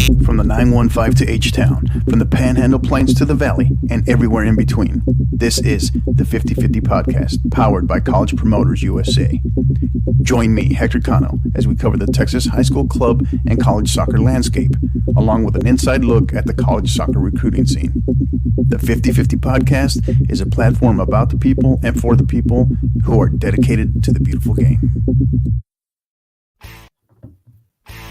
From the 915 to H-Town, from the Panhandle Plains to the Valley, and everywhere in between, this is the 50/50 Podcast, powered by College Promoters USA. Join me, Hector Cano, as we cover the Texas high school club and college soccer landscape, along with an inside look at the college soccer recruiting scene. The 50/50 Podcast is a platform about the people and for the people who are dedicated to the beautiful game.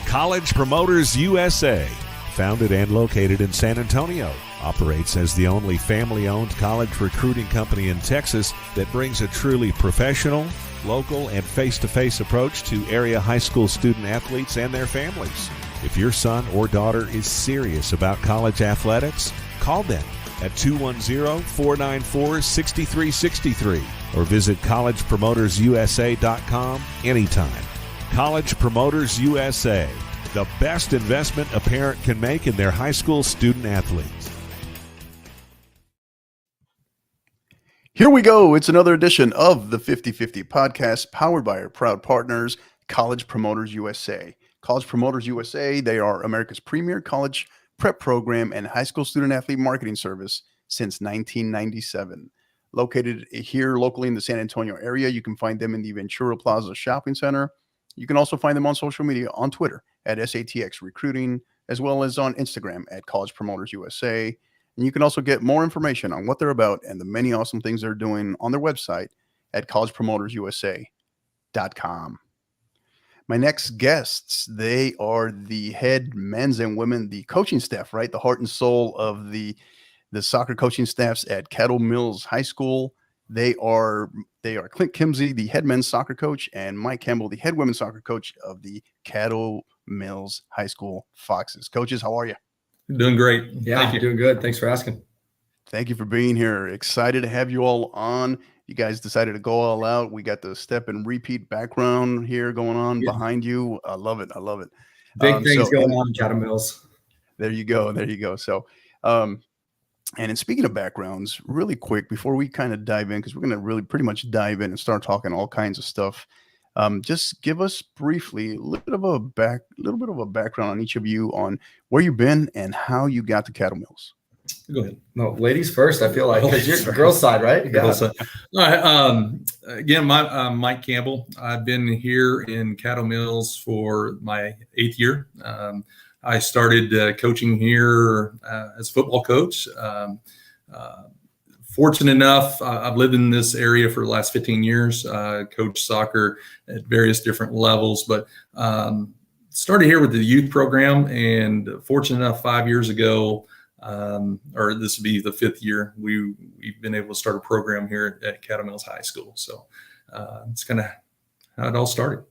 College Promoters USA, founded and located in San Antonio, operates as the only family-owned college recruiting company in Texas that brings a truly professional, local, and face-to-face approach to area high school student athletes and their families. If your son or daughter is serious about college athletics, call them at 210-494-6363 or visit collegepromotersusa.com anytime. College Promoters USA, the best investment a parent can make in their high school student athletes. Here we go. It's another edition of the 50/50 Podcast, powered by our proud partners, College Promoters USA. College Promoters USA, they are America's premier college prep program and high school student athlete marketing service since 1997. Located here locally in the San Antonio area, you can find them in the Ventura Plaza Shopping Center. You can also find them on social media on Twitter at SATX Recruiting, as well as on Instagram at College Promoters USA. And you can also get more information on what they're about and the many awesome things they're doing on their website at collegepromotersusa.com. My next guests, they are the head men's and women, the coaching staff, right? The heart and soul of the soccer coaching staffs at Caddo Mills High School. They are Clint Kimsey, the head men's soccer coach, and Mike Campbell, the head women's soccer coach of the Caddo Mills High School Foxes. Coaches, how are you? Doing great. Yeah, Thank you. Doing good. Thanks for asking. Thank you for being here. Excited to have you all on. You guys decided to go all out. We got the step and repeat background here going on behind you. I love it. I love it. Big things going on in Caddo Mills. There you go. There you go. So, and in speaking of backgrounds, really quick, before we kind of dive in, because we're going to really pretty much dive in and start talking all kinds of stuff. Just give us briefly a little bit of a background on each of you on where you've been and how you got to Caddo Mills. Go ahead. No, ladies first, I feel like, because you're the girls' side, right? Yeah. Girls side. All right. Again, Mike Campbell. I've been here in Caddo Mills for my 8th year. I started coaching here as a football coach. Fortunate enough, I've lived in this area for the last 15 years, coached soccer at various different levels, but started here with the youth program. And fortunate enough, 5 years ago, or this will be the 5th year, we've been able to start a program here at Caddo Mills High School. So it's kind of how it all started.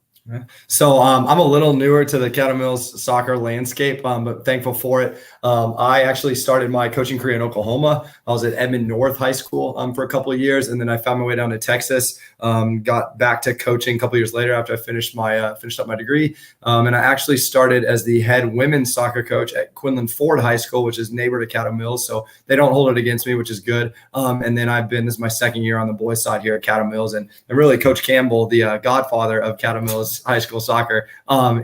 So I'm a little newer to the Caddo Mills soccer landscape, but thankful for it. I actually started my coaching career in Oklahoma. I was at Edmond North High School for a couple of years, and then I found my way down to Texas. Got back to coaching a couple of years later after I finished up my degree. And I actually started as the head women's soccer coach at Quinlan Ford High School, which is neighbor to Caddo Mills. So they don't hold it against me, which is good. And then this is my 2nd year on the boys' side here at Caddo Mills, and really Coach Campbell, the godfather of Caddo Mills high school soccer.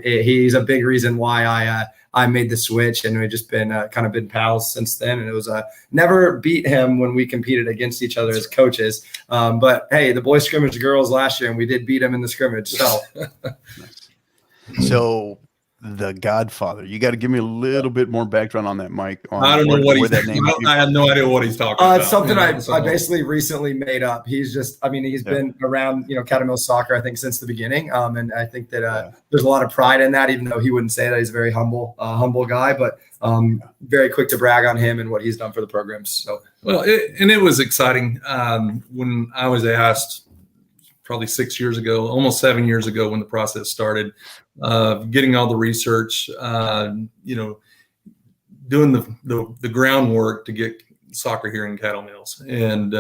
He's a big reason why I made the switch, and we've just been kind of been pals since then. And it was never beat him when we competed against each other as coaches. But hey, the boys scrimmaged girls last year, and we did beat them in the scrimmage. So, So the Godfather, you got to give me a little bit more background on that, Mike. I don't know what he's that name. I have no idea what he's talking about. It's something I basically recently made up. He's been around, Caddo Mills soccer, I think, since the beginning. And I think that there's a lot of pride in that, even though he wouldn't say that. He's a very humble guy, but very quick to brag on him and what he's done for the programs. So, well, it was exciting when I was asked probably 6 years ago, almost 7 years ago, when the process started, getting all the research, doing the groundwork to get soccer here in Caddo Mills. And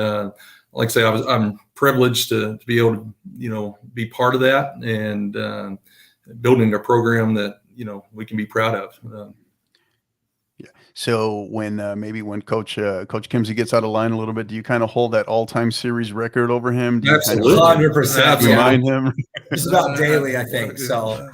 like I say, I'm privileged to be able to, be part of that and building a program that, we can be proud of. So when maybe when Coach Kimsey gets out of line a little bit, do you kind of hold that all-time series record over him? Do Absolutely, 100%. Remind him just about daily, I think. So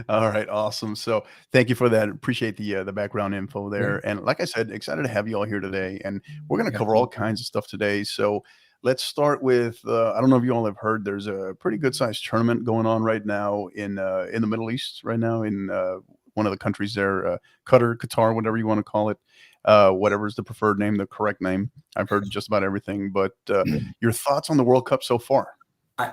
All right, awesome. So thank you for that. Appreciate the background info there. And like I said, excited to have you all here today. And we're going to cover all kinds of stuff today. So let's start with I don't know if you all have heard. There's a pretty good sized tournament going on right now in the Middle East. Right now in one of the countries there, Qatar, whatever you want to call it. Whatever is the preferred name, the correct name. I've heard just about everything. But your thoughts on the World Cup so far?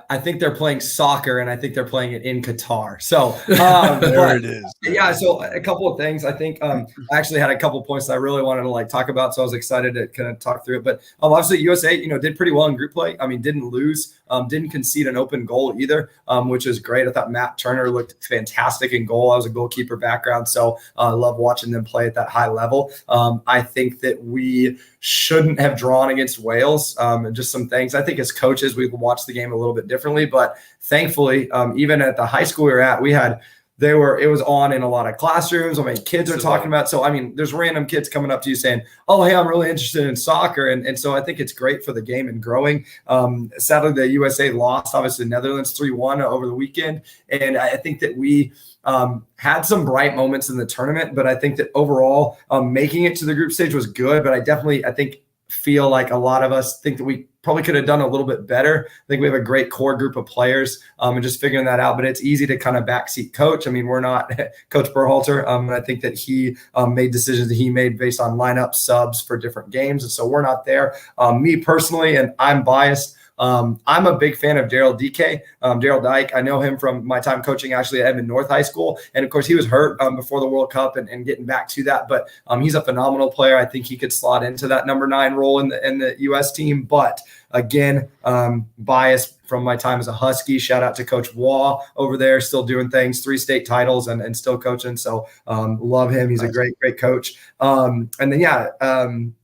I think they're playing soccer, and I think they're playing it in Qatar. So there it is. Yeah. So a couple of things. I think I actually had a couple of points I really wanted to talk about. So I was excited to kind of talk through it. But obviously USA, did pretty well in group play. I mean, didn't lose, didn't concede an open goal either, which is great. I thought Matt Turner looked fantastic in goal. I was a goalkeeper background, so I love watching them play at that high level. I think that we shouldn't have drawn against Wales, and just some things. I think as coaches, we watched the game a little bit differently, but thankfully, even at the high school we were at, it was on in a lot of classrooms. I mean, kids are talking about, so I mean, there's random kids coming up to you saying, oh, hey, I'm really interested in soccer. And so I think it's great for the game and growing. Sadly, the USA lost, obviously, Netherlands 3-1 over the weekend. And I think that we had some bright moments in the tournament, but I think that overall making it to the group stage was good. But I think feel like a lot of us think that we probably could have done a little bit better. I think we have a great core group of players and just figuring that out, but it's easy to kind of backseat coach. I mean, we're not Coach Berhalter. And I think that he made decisions that he made based on lineup subs for different games. And so we're not there. Me personally, and I'm biased, I'm a big fan of Daryl Dyke. I know him from my time coaching actually at Edmond North High School. And of course he was hurt before the World Cup and getting back to that. But he's a phenomenal player. I think he could slot into that number 9 role in the US team. But again, bias from my time as a Husky. Shout out to Coach Waugh over there, still doing things, 3 state titles and still coaching. So love him. He's a great coach. And then,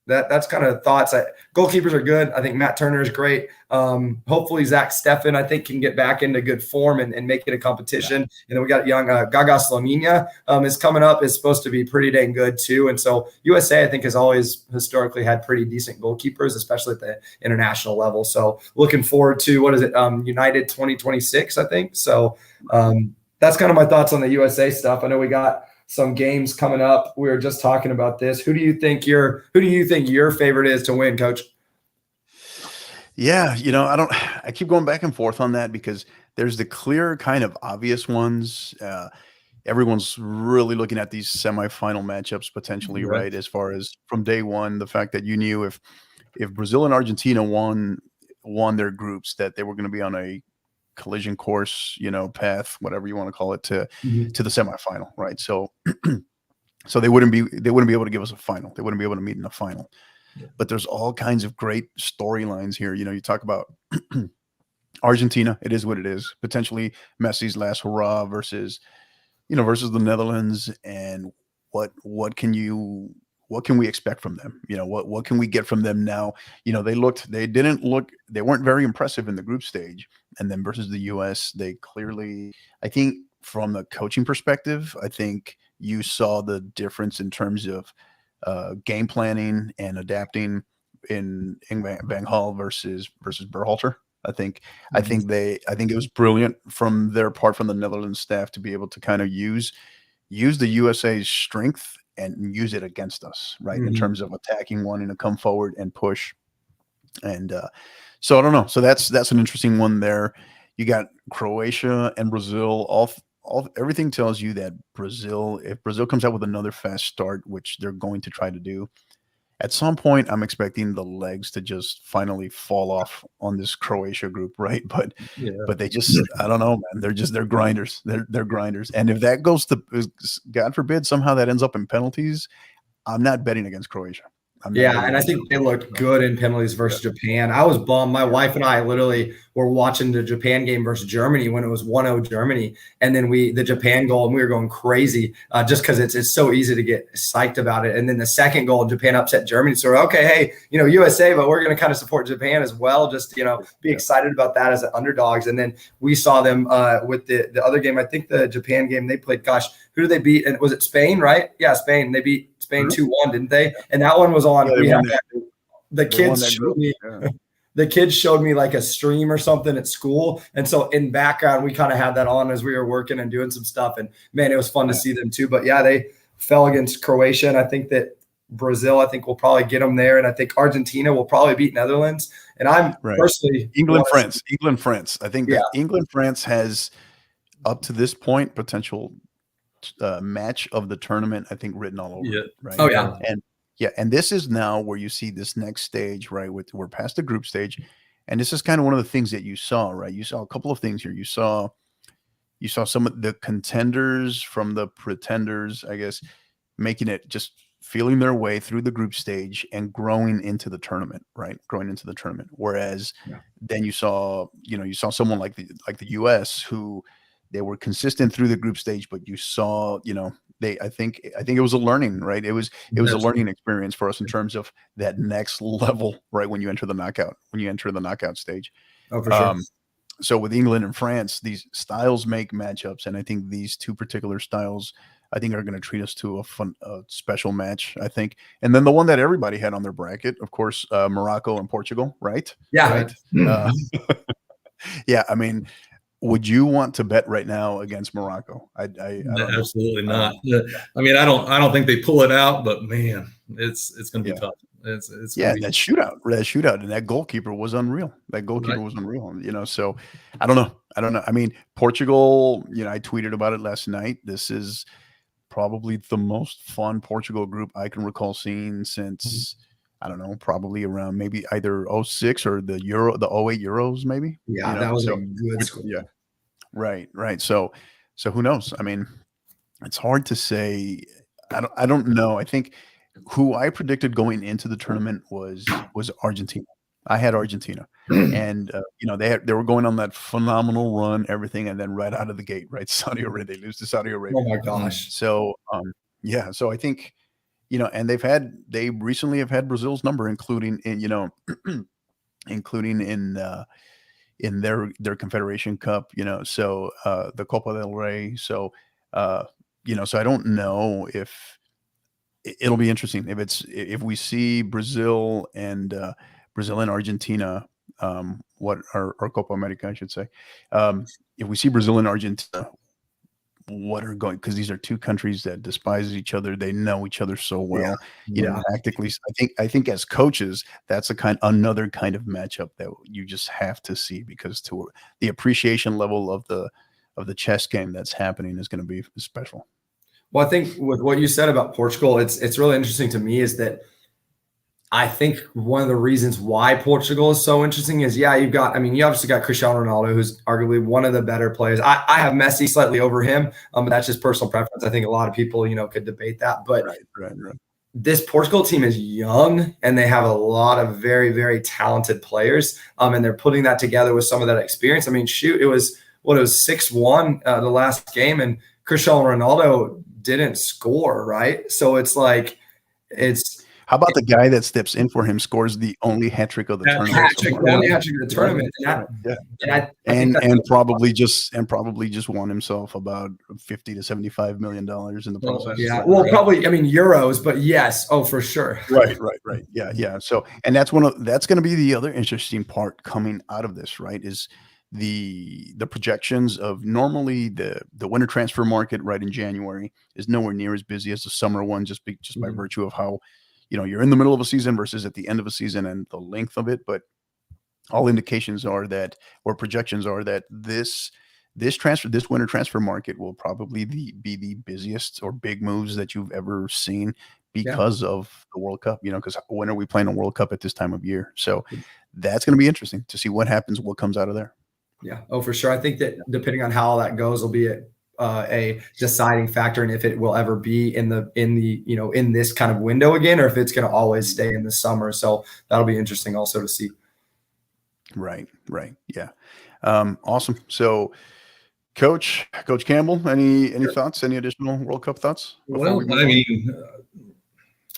that's kind of thoughts. Goalkeepers are good. I think Matt Turner is great. Hopefully Zach Steffen, I think, can get back into good form and make it a competition. And then we got young Gaga Slonina is coming up, is supposed to be pretty dang good too. And so USA, I think, has always historically had pretty decent goalkeepers, especially at the international level. So looking forward to, United 2026, I think. So that's kind of my thoughts on the USA stuff. I know we got some games coming up. We were just talking about this. Who do you think your favorite is to win, Coach? Yeah, I keep going back and forth on that because there's the clear kind of obvious ones. Everyone's really looking at these semifinal matchups potentially, right? As far as from day one, the fact that you knew if Brazil and Argentina won their groups, that they were going to be on a collision course, path, whatever you want to call it, to the semifinal, right? So they wouldn't be able to give us a final. They wouldn't be able to meet in the final. Yeah. But there's all kinds of great storylines here. You talk about Argentina. It is what it is. Potentially Messi's last hurrah versus the Netherlands, and what can we expect from them? What can we get from them now? They weren't very impressive in the group stage. And then versus the US, they clearly, I think from the coaching perspective, I think you saw the difference in terms of game planning and adapting in Van Gaal versus Berhalter. I think it was brilliant from their part, from the Netherlands staff, to be able to kind of use the USA's strength and use it against us, right? In terms of attacking, wanting to come forward and push. And so I don't know. So that's an interesting one there. You got Croatia and Brazil. Everything tells you that if Brazil comes out with another fast start, which they're going to try to do, at some point I'm expecting the legs to just finally fall off on this Croatia group, right? But they just, I don't know, man. They're grinders. They're grinders. And if that goes to, God forbid, somehow that ends up in penalties, I'm not betting against Croatia. And I think they looked good in penalties versus Japan. I was bummed. My wife and I literally were watching the Japan game versus Germany when it was 1-0 Germany. And then the Japan goal, and we were going crazy just because it's so easy to get psyched about it. And then the second goal, Japan upset Germany. So we're okay, hey, USA, but we're going to kind of support Japan as well. Just, be excited about that as the underdogs. And then we saw them with the other game. I think the Japan game they played, who did they beat? And was it Spain, right? Yeah, Spain. They beat Spain 2-1, didn't they? And that one was on. The kids showed me. the kids showed me like a stream or something at school. And so in background, we kind of had that on as we were working and doing some stuff. And man, it was fun to see them too. But yeah, they fell against Croatia. And I think that Brazil, I think will probably get them there. And I think Argentina will probably beat Netherlands. And I'm personally England, France. I think that England, France has up to this point potential match of the tournament, I think, written all over it, right? Oh yeah. And this is now where you see this next stage, right? We're past the group stage, and this is kind of one of the things that you saw, right? You saw a couple of things here. You saw some of the contenders from the pretenders, I guess, making it, just feeling their way through the group stage and growing into the tournament, right? Growing into the tournament. Whereas then you saw someone like the US, who they were consistent through the group stage, but you saw, I think it was a learning, right? It was a learning experience for us in terms of that next level, right? When you enter the knockout stage. Oh, for sure. So with England and France, these styles make matchups, and I think these two particular styles, I think, are going to treat us to a special match, I think. And then the one that everybody had on their bracket, of course, Morocco and Portugal, right? Yeah. Right. Yeah. I mean, would you want to bet right now against Morocco? I absolutely not. I mean, I don't think they pull it out, but man, it's going to be tough. It's that shootout, and that goalkeeper was unreal. Was unreal. So I don't know. I mean, Portugal, I tweeted about it last night. This is probably the most fun Portugal group I can recall seeing since, I don't know, probably around maybe either 06 or the 08 Euros, maybe. Yeah, that was a good school. Yeah. Right. So who knows? I mean, it's hard to say. I don't know. I think who I predicted going into the tournament was Argentina. I had Argentina, and they were going on that phenomenal run, everything, and then right out of the gate, right, Saudi Arabia, they lose to Saudi Arabia. Oh my gosh! So so I think, and they recently have had Brazil's number, including in in their Confederation Cup, so the Copa del Rey. So so I don't know if it'll be interesting if we see Brazil and Argentina, what our Copa America, I should say. If we see Brazil and Argentina, because these are two countries that despise each other. They know each other so well, tactically. I think as coaches, that's another kind of matchup that you just have to see, because to the appreciation level of the chess game that's happening is going to be special. Well, I think with what you said about Portugal, it's really interesting to me is that I think one of the reasons why Portugal is so interesting is, you obviously got Cristiano Ronaldo, who's arguably one of the better players. I have Messi slightly over him, but that's just personal preference. I think a lot of people, could debate that. But right. This Portugal team is young, and they have a lot of very, very talented players, and they're putting that together with some of that experience. I mean, it was 6-1 the last game, and Cristiano Ronaldo didn't score, right? So it's like how about the guy that steps in for him scores the only hat trick of the tournament? Only hat trick of the tournament. And probably just won himself about $50 to $75 million in the process. Well, probably, euros, but yes. Oh, for sure. Right. Yeah. So, and that's going to be the other interesting part coming out of this, right? Is the projections of normally the winter transfer market right in January is nowhere near as busy as the summer one, just by virtue of how, you're in the middle of a season versus at the end of a season and the length of it. But all indications are that, or projections are that this winter transfer market will probably be the busiest or big moves that you've ever seen because of the World Cup, because when are we playing a World Cup at this time of year? So that's going to be interesting to see what happens, what comes out of there. Yeah. Oh, for sure. I think that depending on how that goes will be a deciding factor, and if it will ever be in this kind of window again, or if it's going to always stay in the summer. So that'll be interesting also to see. Right. Yeah. Awesome. So Coach Campbell, any thoughts, any additional World Cup thoughts? Well,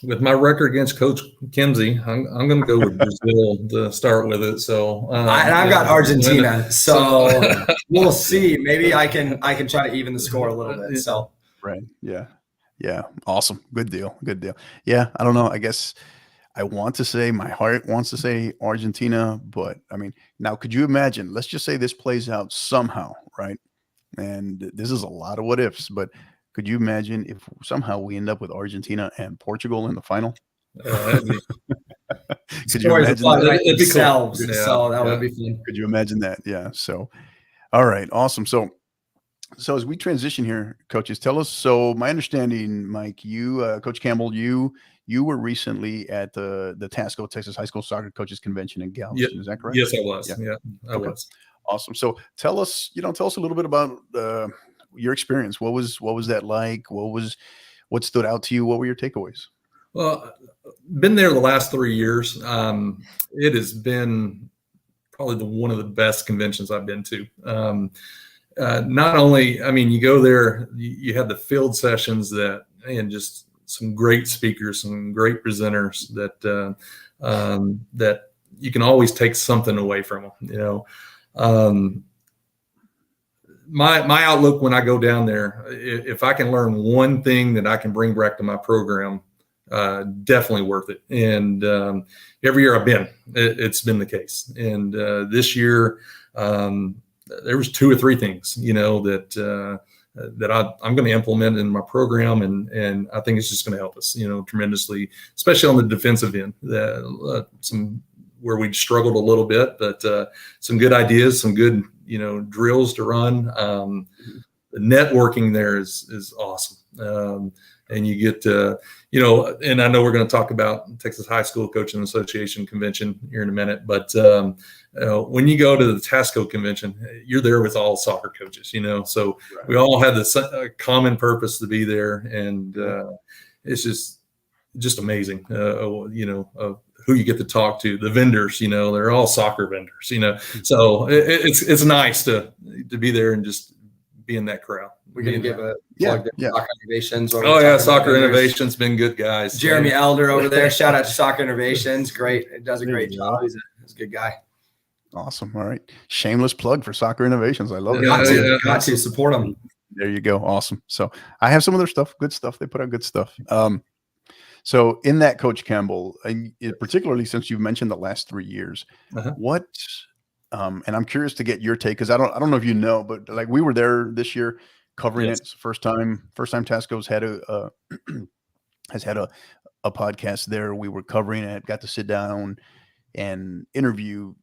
with my record against Coach Kimsey, I'm going to go with Brazil to start with it. So I've got Argentina, so we'll see. Maybe I can try to even the score a little bit. So right, yeah, awesome, good deal. Yeah, I don't know. I guess I want to say, my heart wants to say Argentina, but I mean, now could you imagine? Let's just say this plays out somehow, right? And this is a lot of what ifs, but could you imagine if somehow we end up with Argentina and Portugal in the final? That'd be, Could you Stories imagine apply that? right It'd be cool. themselves. Yeah, So that yeah. would be fun. Could you imagine that? Yeah. So, all right, awesome. So as we transition here, coaches, tell us. So my understanding, Mike, you, Coach Campbell, you were recently at the TASCO, Texas High School Soccer Coaches Convention in Galveston. Is that correct? Yes, I was. Yeah. Yeah, I Okay. was. Awesome. So tell us a little bit about your experience. What was that like? What stood out to you? What were your takeaways? Well, been there the last 3 years. It has been probably one of the best conventions I've been to. Not only, I mean, you go there, you have the field sessions and just some great speakers, some great presenters that you can always take something away from them. My outlook when I go down there, if I can learn one thing that I can bring back to my program, definitely worth it. And every year I've been, it's been the case. And this year, there was 2 or 3 things, that I'm going to implement in my program, and I think it's just going to help us, tremendously, especially on the defensive end. Some where we struggled a little bit, but some good ideas, some good drills to run. The networking there is awesome. And you get to, and I know we're going to talk about Texas High School Coaching Association Convention here in a minute, but when you go to the TASCO convention, you're there with all soccer coaches, so right. We all have this common purpose to be there, and it's just amazing, who you get to talk to, the vendors, they're all soccer vendors, so it's nice to be there and just be in that crowd. We're going to give a plug to Soccer Innovations. Oh, yeah. Soccer Innovations been good guys. Jeremy Elder over there. Shout out to Soccer Innovations. Great. It does a great job. He's a good guy. Awesome. All right. Shameless plug for Soccer Innovations. I love it. Got to support them. There you go. Awesome. So I have some of their stuff, good stuff. They put out good stuff. So in that, Coach Campbell, and particularly since you've mentioned the last 3 years, what, and I'm curious to get your take, because I don't know if you know, but like we were there this year covering it. It's the first time Tasco's had has had a podcast there. We were covering it, got to sit down and interview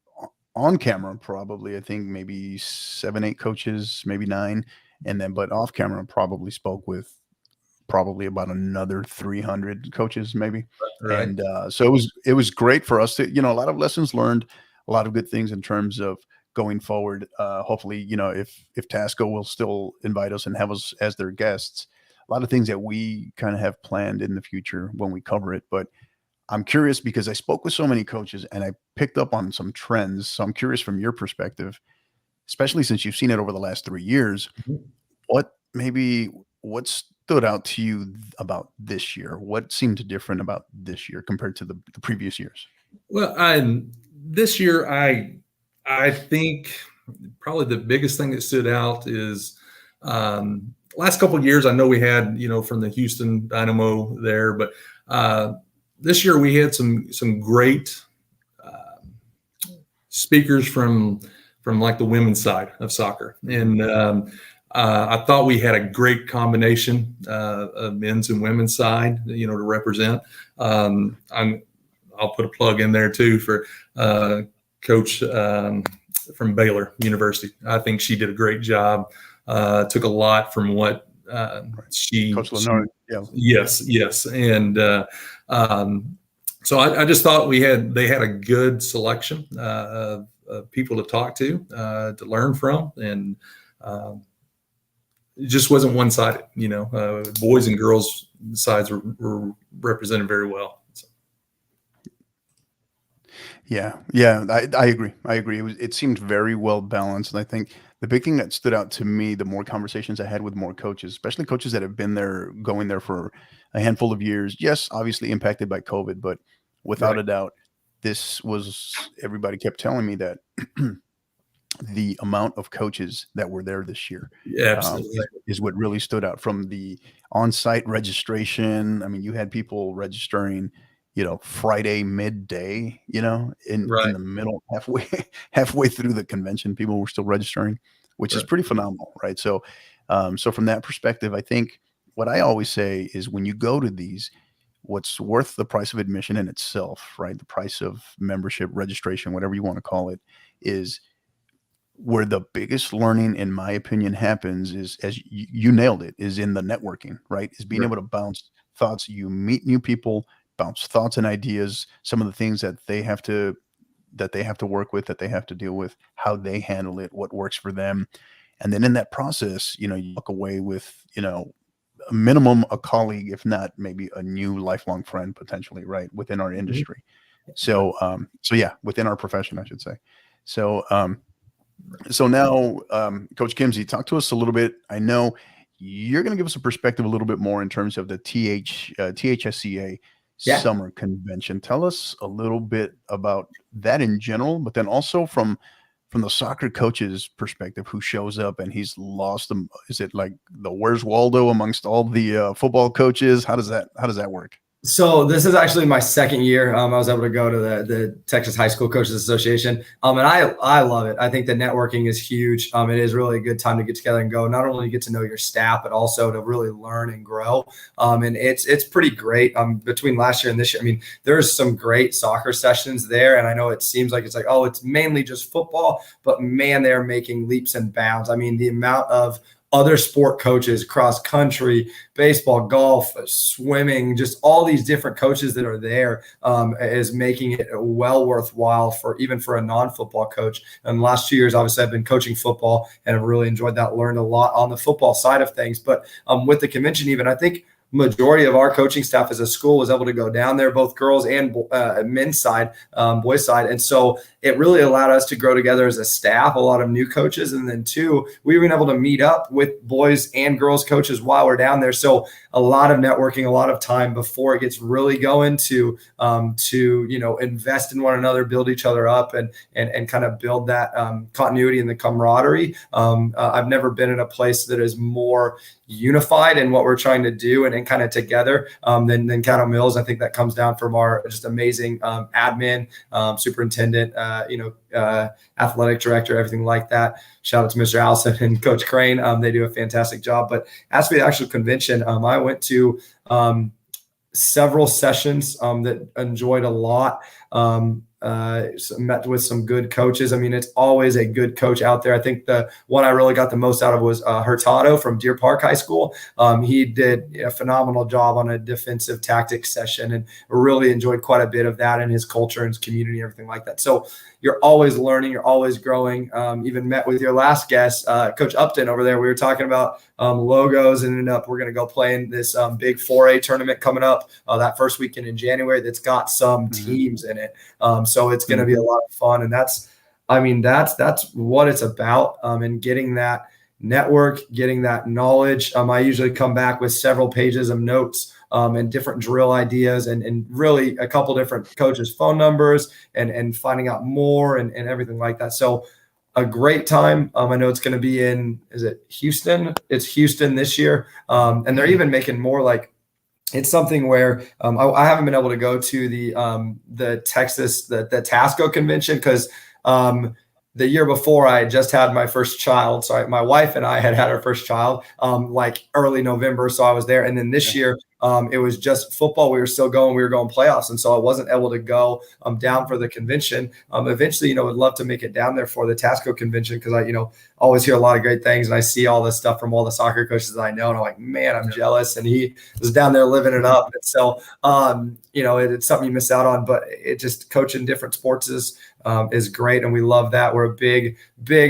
on camera, probably, I think maybe 7, 8 coaches, maybe 9. And then, but off camera, probably spoke with probably about another 300 coaches, maybe. Right. And so it was great for us to, a lot of lessons learned, a lot of good things in terms of going forward. Hopefully, if Tasco will still invite us and have us as their guests, a lot of things that we kind of have planned in the future when we cover it. But I'm curious because I spoke with so many coaches and I picked up on some trends. So I'm curious from your perspective, especially since you've seen it over the last 3 years, what stood out to you about this year? What seemed different about this year compared to the previous years? Well, this year, I think probably the biggest thing that stood out is last couple of years. I know we had, from the Houston Dynamo there, but this year we had some great speakers from like the women's side of soccer, and I thought we had a great combination of men's and women's side, to represent. I'll put a plug in there too for Coach from Baylor University. I think she did a great job. Took a lot from what Coach Leonard. Yes. And so I just thought they had a good selection of people to talk to learn from, and it just wasn't one-sided. Boys and girls sides were represented very well. So. Yeah, I agree. It seemed very well balanced, and I think the big thing that stood out to me, the more conversations I had with more coaches, especially coaches that have been there, going there for a handful of years. Yes, obviously impacted by COVID, but without a doubt, everybody kept telling me that the amount of coaches that were there this year is what really stood out. From the on-site registration, I mean, you had people registering Friday midday, in Right. the middle, halfway through the convention, people were still registering, which is Right. pretty phenomenal, right? So from that perspective, I think what I always say is when you go to these, what's worth the price of admission in itself, right? The price of membership, registration, whatever you want to call it, is where the biggest learning, in my opinion, happens is, as you nailed it, is in the networking, right? Is being Right. able to bounce thoughts. You meet new people, bounce thoughts and ideas, some of the things that they have to work with, that they have to deal with, how they handle it, what works for them. And then in that process, you walk away with, a minimum, a colleague, if not maybe a new lifelong friend potentially, right, within our industry. So, yeah, within our profession, I should say. So, so now, Coach Kimsey, talk to us a little bit. I know you're going to give us a perspective a little bit more in terms of the THSCA Yeah. summer convention. Tell us a little bit about that in general, but then also from the soccer coach's perspective, who shows up and he's lost them. Is it like the Where's Waldo amongst all the football coaches? How does that work? So this is actually my second year. I was able to go to the Texas High School Coaches Association, and I love it. I think the networking is huge. It is really a good time to get together and go. Not only get to know your staff, but also to really learn and grow. And it's pretty great. Between last year and this year, I mean, there's some great soccer sessions there. And I know it seems like it's like, oh, it's mainly just football, but man, they're making leaps and bounds. I mean, the amount of other sport coaches, cross country, baseball, golf, swimming, just all these different coaches that are there is making it well worthwhile for a non-football coach. And the last 2 years, obviously, I've been coaching football and I've really enjoyed that, learned a lot on the football side of things. But with the convention, even I think majority of our coaching staff as a school was able to go down there, both girls and men's side, boys side. And so it really allowed us to grow together as a staff, a lot of new coaches. And then two, we were able to meet up with boys and girls coaches while we're down there. So a lot of networking, a lot of time before it gets really going to invest in one another, build each other up and kind of build that continuity and the camaraderie. I've never been in a place that is more unified in what we're trying to do and kind of together than Caddo Mills. I think that comes down from our just amazing admin, superintendent, athletic director, everything like that. Shout out to Mr. Allison and Coach Crane. They do a fantastic job. But as for the actual convention, I went to several sessions that enjoyed a lot. Met with some good coaches. I mean, it's always a good coach out there. I think the one I really got the most out of was Hurtado from Deer Park High School. He did a phenomenal job on a defensive tactics session and really enjoyed quite a bit of that in his culture and his community and everything like that. So you're always learning, you're always growing. Even met with your last guest, Coach Upton over there. We were talking about logos and ended up we're going to go play in this big 4A tournament coming up that first weekend in January that's got some teams in it. So it's going to be a lot of fun. And that's what it's about. And getting that network, getting that knowledge. I usually come back with several pages of notes and different drill ideas and really a couple different coaches' phone numbers and finding out more and everything like that. So a great time. I know it's going to be is it Houston? It's Houston this year. And they're even making more like, it's something where I haven't been able to go to the Texas, the Tasco convention because the year before I had just had my first child. So my wife and I had our first child like early November. So I was there. And then this year it was just football. We were still going. We were going playoffs. And so I wasn't able to go down for the convention. Eventually, would love to make it down there for the Tasco convention because I, always hear a lot of great things. And I see all this stuff from all the soccer coaches that I know. And I'm like, man, I'm jealous. And he was down there living it up. And so, it's something you miss out on. But it just coaching different sports is great. And we love that. We're big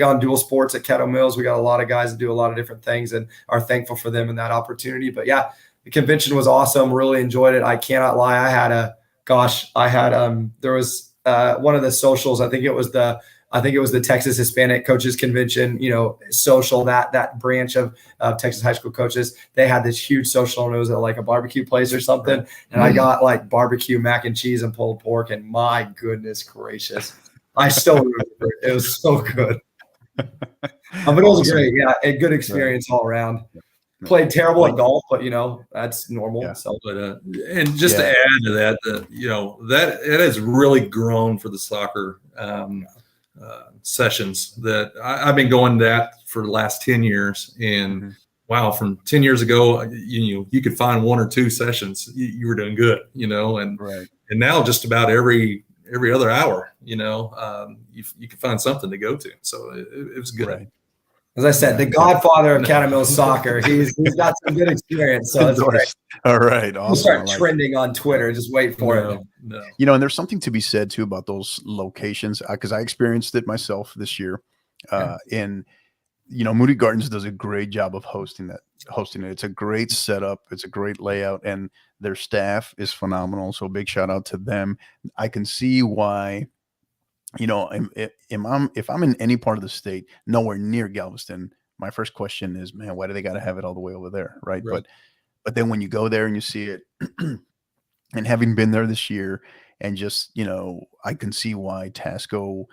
on dual sports at Caddo Mills. We got a lot of guys that do a lot of different things and are thankful for them and that opportunity. But yeah, the convention was awesome. Really enjoyed it. I cannot lie. There was one of the socials. I think it was the Texas Hispanic Coaches Convention, social, that branch of Texas high school coaches. They had this huge social and it was at like a barbecue place or something. And I got like barbecue mac and cheese and pulled pork and my goodness gracious. I still remember it. It was so good. But it was great. Yeah, a good experience all around. played terrible at golf, but that's normal. Yeah. So, but and just to add to that, that it has really grown for the soccer sessions that I've been going that for the last 10 years. And wow, from 10 years ago, you could find one or two sessions. You were doing good, and now just about every other hour, you can find something to go to. So it was good. Right. As I said, the godfather of Caddo Mills soccer. He's got some good experience. So that's great. All right. Awesome. We'll start trending on Twitter. Just wait for it. No. And there's something to be said too about those locations, because I experienced it myself this year. And Moody Gardens does a great job of hosting it. It's a great setup. It's a great layout, and their staff is phenomenal. So big shout out to them. I can see why. If I'm in any part of the state, nowhere near Galveston, my first question is, man, why do they got to have it all the way over there? Right. But then when you go there and you see it, and having been there this year, and just, I can see why Tasco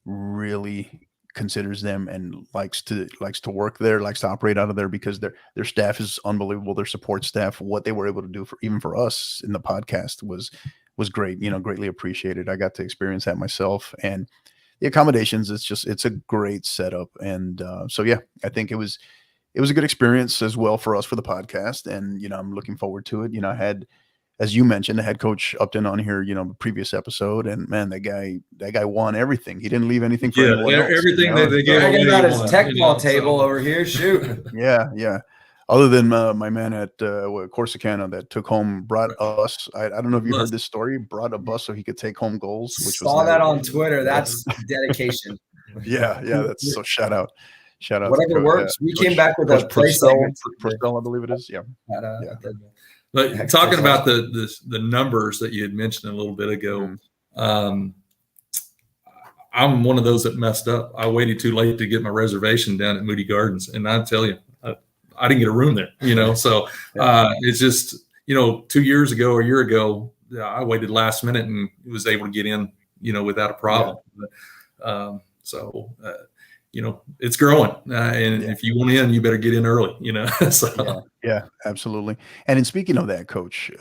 really considers them and likes to work there, likes to operate out of there, because their staff is unbelievable. Their support staff, what they were able to do even for us in the podcast was great, greatly appreciated. I got to experience that myself, and the accommodations, it's a great setup. And I think it was a good experience as well for us for the podcast. And, I'm looking forward to it. I had, as you mentioned, the head coach Upton on here, the previous episode, and man, that guy won everything. He didn't leave anything for anyone else. Everything that they gave away. Got his tech ball table over here. Shoot. Yeah. Other than my man at Corsicana that brought us. I don't know if you heard this story. Brought a bus so he could take home goals. Which saw that on Twitter. That's dedication. Yeah. That's so shout out. Whatever works. We came back with a play segment. Purcell, I believe it is. Yeah. But talking about the numbers that you had mentioned a little bit ago, I'm one of those that messed up. I waited too late to get my reservation down at Moody Gardens, and I tell you, I didn't get a room there. So it's just 2 years ago or a year ago, I waited last minute and was able to get in, without a problem. Yeah. It's growing, and if you want in, you better get in early. So. Yeah, absolutely. And in speaking of that, Coach,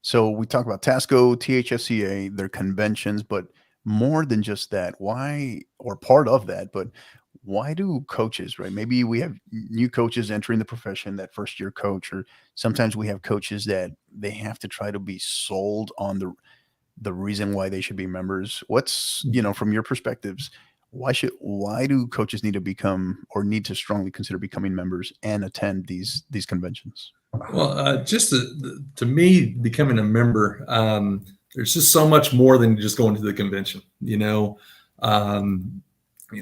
so we talk about Tasco, THSCA, their conventions, but more than just that, why, or part of that, but why do coaches, right? Maybe we have new coaches entering the profession, that first year coach, or sometimes we have coaches that they have to try to be sold on the reason why they should be members. What's, from your perspectives, why do coaches need to become, or need to strongly consider becoming members and attend these conventions? Well, just to me, becoming a member, there's just so much more than just going to the convention.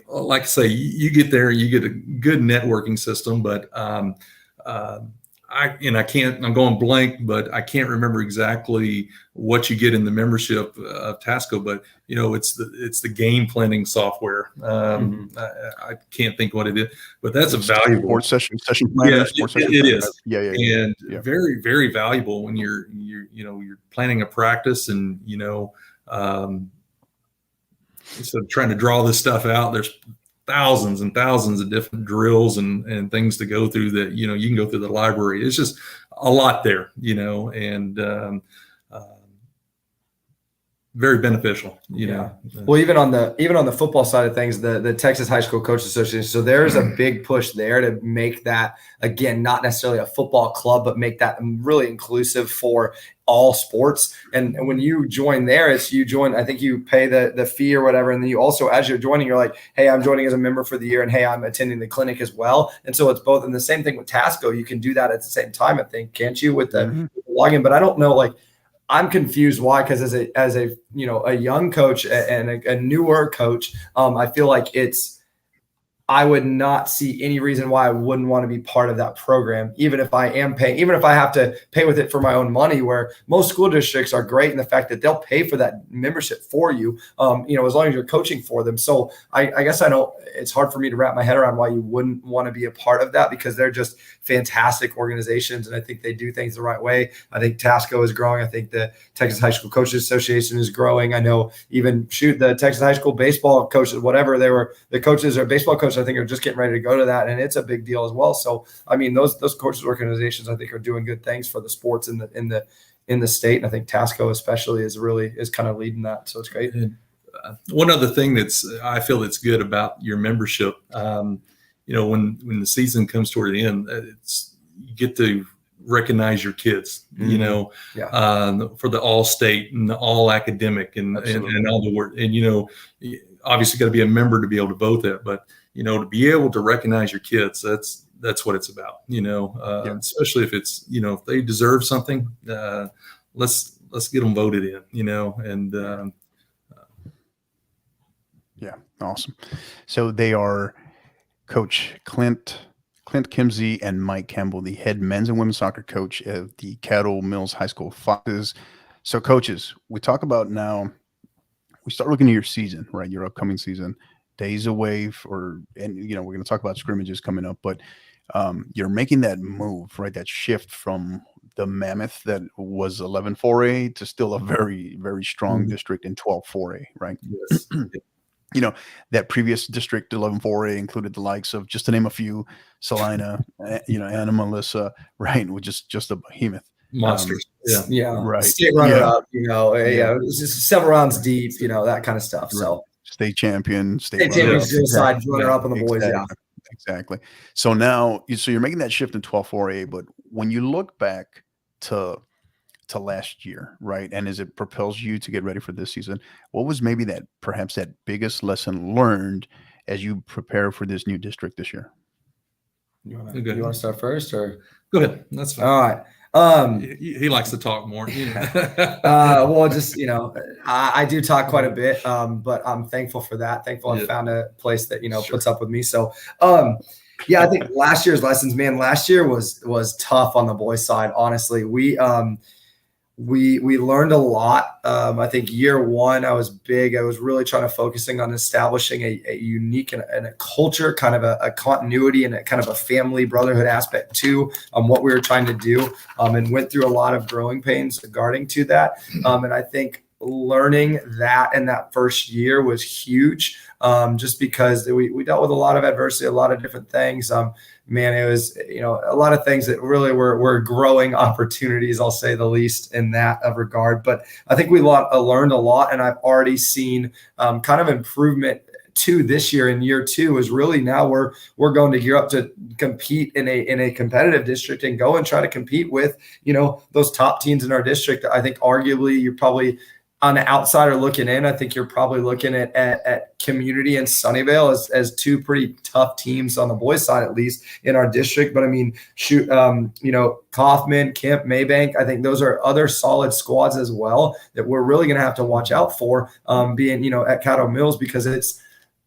Like I say, you get there, you get a good networking system, but I'm going blank, but I can't remember exactly what you get in the membership of Tasco, but it's the game planning software. I can't think what it is, but that's a valuable sports session planner. It is. Yeah. And very, very valuable when you're planning a practice, and instead of trying to draw this stuff out, there's thousands and thousands of different drills and things to go through that, you can go through the library. It's just a lot there, and very beneficial, Well, even on the football side of things, the Texas High School Coaches Association, so there's a big push there to make that, again, not necessarily a football club, but make that really inclusive for all sports. And when you join there, I think you pay the fee or whatever. And then you also, as you're joining, you're like, hey, I'm joining as a member for the year, and hey, I'm attending the clinic as well. And so it's both. And the same thing with Tasco, you can do that at the same time, I think, can't you, with the login? But I don't know, I'm confused why, because as a young coach and a newer coach, I feel like I would not see any reason why I wouldn't want to be part of that program, even if I am paying, even if I have to pay with it for my own money, where most school districts are great in the fact that they'll pay for that membership for you, as long as you're coaching for them. So I guess it's hard for me to wrap my head around why you wouldn't want to be a part of that, because they're just fantastic organizations. And I think they do things the right way. I think Tasco is growing. I think the Texas High School Coaches Association is growing. I know even the Texas High School baseball coaches, whatever they were, the coaches or baseball coaches coaches I think are just getting ready to go to that, and it's a big deal as well. So I mean, those coaches organizations I think are doing good things for the sports in the state, and I think Tasco especially is kind of leading that. So it's great. And, one other thing I feel that's good about your membership, when the season comes toward the end, you get to recognize your kids, for the all state and the all academic and all the work. And, obviously got to be a member to be able to vote that, but, to be able to recognize your kids, that's what it's about, especially if it's, if they deserve something, let's get them voted in, and, yeah, awesome. So they are Coach Clint, Kimsey, and Mike Campbell, the head men's and women's soccer coach of the Caddo Mills High School Foxes. So, coaches, we talk about now. We start looking at your season, right? Your upcoming season, days away, we're going to talk about scrimmages coming up, but you're making that move, right? That shift from the mammoth that was 11-4A to still a very, very strong district in 12-4A, right? yes. That previous district 11-4A included the likes of, just to name a few, Salina, Anna Melissa, right? With just a behemoth. Monsters. Right. State runner up, it was just several rounds deep, that kind of stuff. Right. So state champion, suicide runner up on the boys. Exactly. So now, you're making that shift in 12-4A, but when you look back to last year, right, and as it propels you to get ready for this season, what was maybe perhaps that biggest lesson learned as you prepare for this new district this year? You want to start first, or go ahead? That's fine. All right. He likes to talk more. Well, just I do talk quite a bit, but I'm thankful for that. Thankful I found a place that puts up with me. So, I think last year's lessons, man. Last year was tough on the boys' side. Honestly, we learned a lot. I think year one, I was big. I was really trying to focusing on establishing a unique and a culture, kind of a continuity and a kind of a family brotherhood aspect to what we were trying to do, and went through a lot of growing pains regarding to that. And I think learning that in that first year was huge, just because we dealt with a lot of adversity, a lot of different things. Man, it was, a lot of things that really were growing opportunities, I'll say the least, in that regard. But I think we learned a lot, and I've already seen kind of improvement to this year. In year two is really now we're going to gear up to compete in a competitive district and go and try to compete with, those top teams in our district. I think arguably you're probably, on the outsider looking in, I think you're probably looking at Community and Sunnyvale as two pretty tough teams on the boys' side, at least in our district. But I mean, Kaufman, Kemp, Maybank, I think those are other solid squads as well that we're really going to have to watch out for, being, at Caddo Mills, because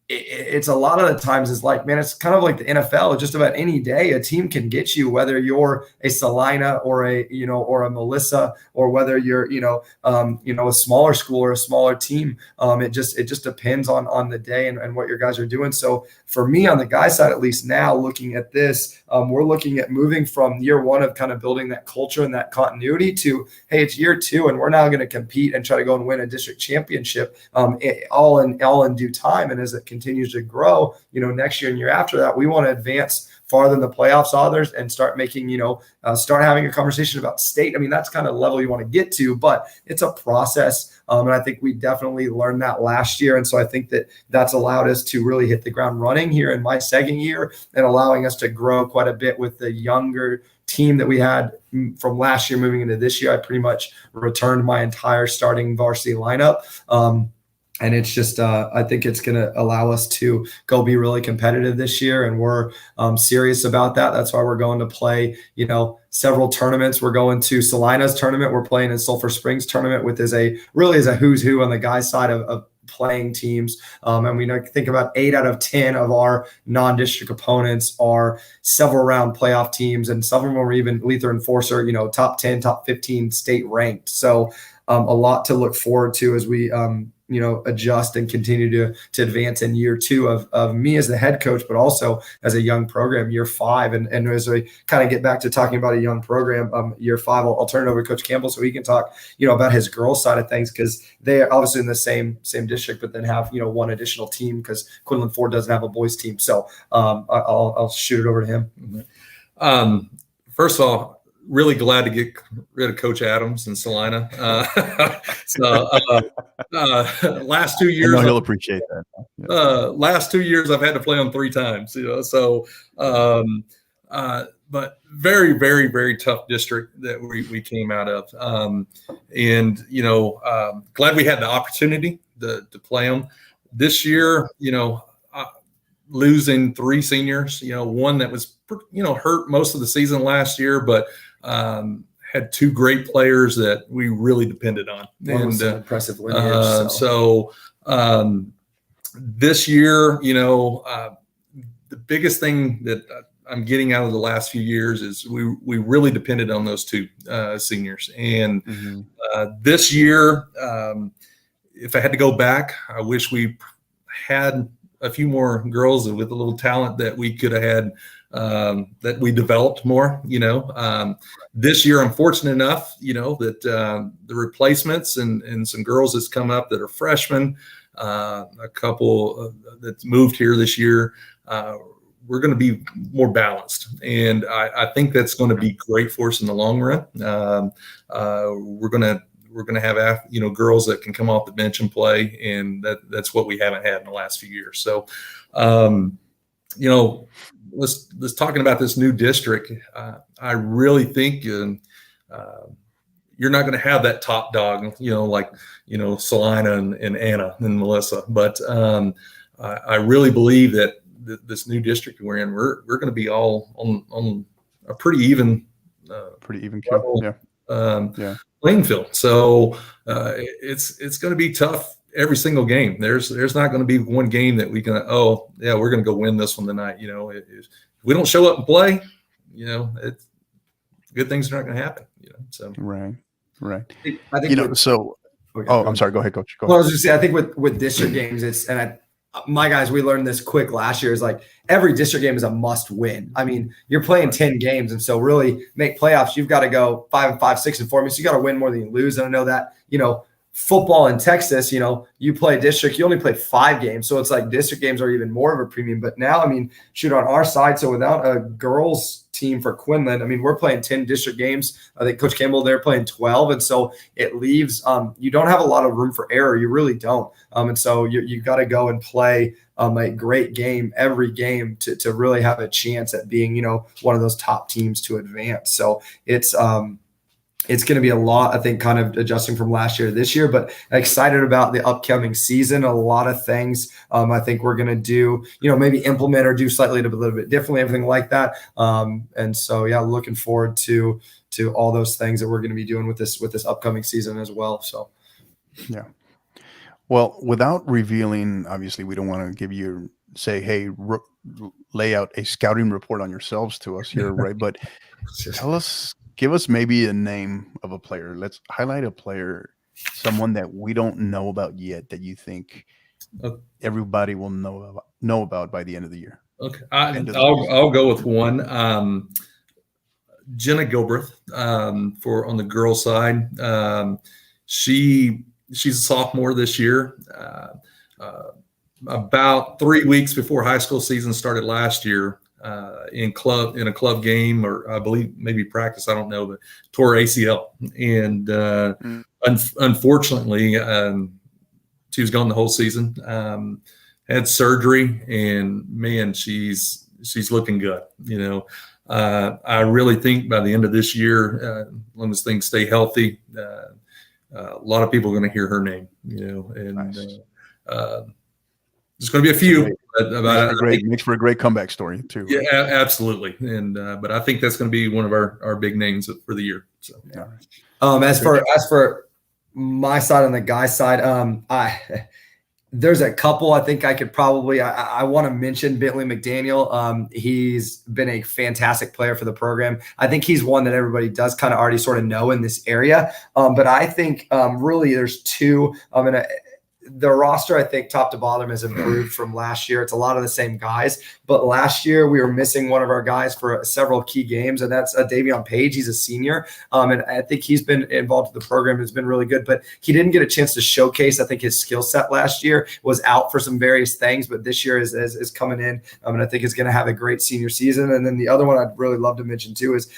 it's a lot of the times it's like, man, it's kind of like the NFL. Just about any day a team can get you, whether you're a Salina or a Melissa, or whether you're, a smaller school or a smaller team. It just depends on the day and what your guys are doing. So for me, on the guys side, at least now looking at this, we're looking at moving from year one of kind of building that culture and that continuity to, hey, it's year two, and we're now going to compete and try to go and win a district championship, all in due time. And as it continues to grow, next year and year after that, we want to advance farther in the playoffs, others, and start making, start having a conversation about state. I mean, that's kind of the level you want to get to, but it's a process. And I think we definitely learned that last year. And so I think that's allowed us to really hit the ground running here in my second year, and allowing us to grow quite a bit with the younger team that we had from last year moving into this year. I pretty much returned my entire starting varsity lineup. And it's just, I think it's going to allow us to go be really competitive this year. And we're serious about that. That's why we're going to play, several tournaments. We're going to Salina's tournament. We're playing in Sulphur Springs tournament, with is a who's who on the guys' side of playing teams. And we think about 8 out of 10 of our non-district opponents are several round playoff teams. And some of them are even Lether Enforcer, top 10, top 15 state ranked. So a lot to look forward to as we adjust and continue to advance in year 2 of me as the head coach, but also as a young program, year 5. And as we kind of get back to talking about a young program, year 5, I'll turn it over to Coach Campbell so he can talk, about his girls side of things, because they are obviously in the same district, but then have, one additional team because Quinlan Ford doesn't have a boys team. So I'll shoot it over to him. First of all, really glad to get rid of Coach Adams and Salina. Last 2 years, I know he'll appreciate that. Yeah. Last 2 years, I've had to play them 3 times. But very, very, very tough district that we came out of, glad we had the opportunity to play them this year. Losing 3 seniors, one that was hurt most of the season last year, but had 2 great players that we really depended on. And impressive lineage. This year, the biggest thing that I'm getting out of the last few years is we really depended on those 2 seniors. And this year, if I had to go back, I wish we had a few more girls with a little talent that we could have had, that we developed more. This year I'm fortunate enough, that the replacements and some girls that's come up that are freshmen, a couple that's moved here this year, we're going to be more balanced, and I think that's going to be great for us in the long run. We're going to have girls that can come off the bench and play, and that's what we haven't had in the last few years. So, let's talking about this new district. I really think you're not going to have that top dog, like Salina and Anna and Melissa, but I really believe that this new district we're in, we're going to be all on a pretty even level, playing field. So it's going to be tough every single game. There's not going to be one game that we're going to go win this one tonight. If we don't show up and play, good things are not going to happen. So right. I think I'm sorry. Go ahead, Coach. Well, I was just saying, I think with district games, my guys, we learned this quick last year, is like every district game is a must win. I mean, you're playing 10 games. And so really make playoffs, you've got to go 5-5, 6-4. I mean, so you got to win more than you lose. And I know that, football in Texas, you play district, you only play 5 games. So it's like district games are even more of a premium. But now, I mean, shoot, on our side, so without a girls team for Quinlan, I mean, we're playing 10 district games. I think Coach Campbell, they're playing 12. And so it leaves, you don't have a lot of room for error. You really don't. And so you got to go and play a great game every game to really have a chance at being, one of those top teams to advance. So it's going to be a lot, I think, kind of adjusting from last year to this year, but excited about the upcoming season. A lot of things I think we're going to do, maybe implement or do slightly a little bit differently, everything like that. And so, looking forward to all those things that we're going to be doing with this upcoming season as well. So, yeah. Well, without revealing, obviously, we don't want to give you hey, lay out a scouting report on yourselves to us here, right? But give us maybe a name of a player. Let's highlight a player, someone that we don't know about yet that you think everybody will know about by the end of the year. Okay, I'll go with one. Jenna Gilbreth, on the girls' side. She's a sophomore this year. About 3 weeks before high school season started last year, in a club game, or I believe maybe practice, I don't know, but tore ACL. And unfortunately, she was gone the whole season. Had surgery, and man, she's looking good. I really think by the end of this year, as long as things stay healthy, a lot of people are going to hear her name. And nice. There's going to be a few. Makes for a great comeback story too. Yeah, right? Absolutely. And but I think that's going to be one of our big names for the year. So yeah. As for my side, on the guy side, there's a couple I think I could probably I want to mention. Bentley McDaniel. He's been a fantastic player for the program. I think he's one that everybody does kind of already sort of know in this area. But I think really there's two. the roster, I think top to bottom has improved from last year. It's a lot of the same guys, but last year we were missing one of our guys for several key games, and that's Davion Page. He's a senior, and I think he's been involved with the program. Has been really good, but he didn't get a chance to showcase, I think, his skill set last year. Was out for some various things, but this year is coming in, and I think is going to have a great senior season. And then the other one I'd really love to mention too is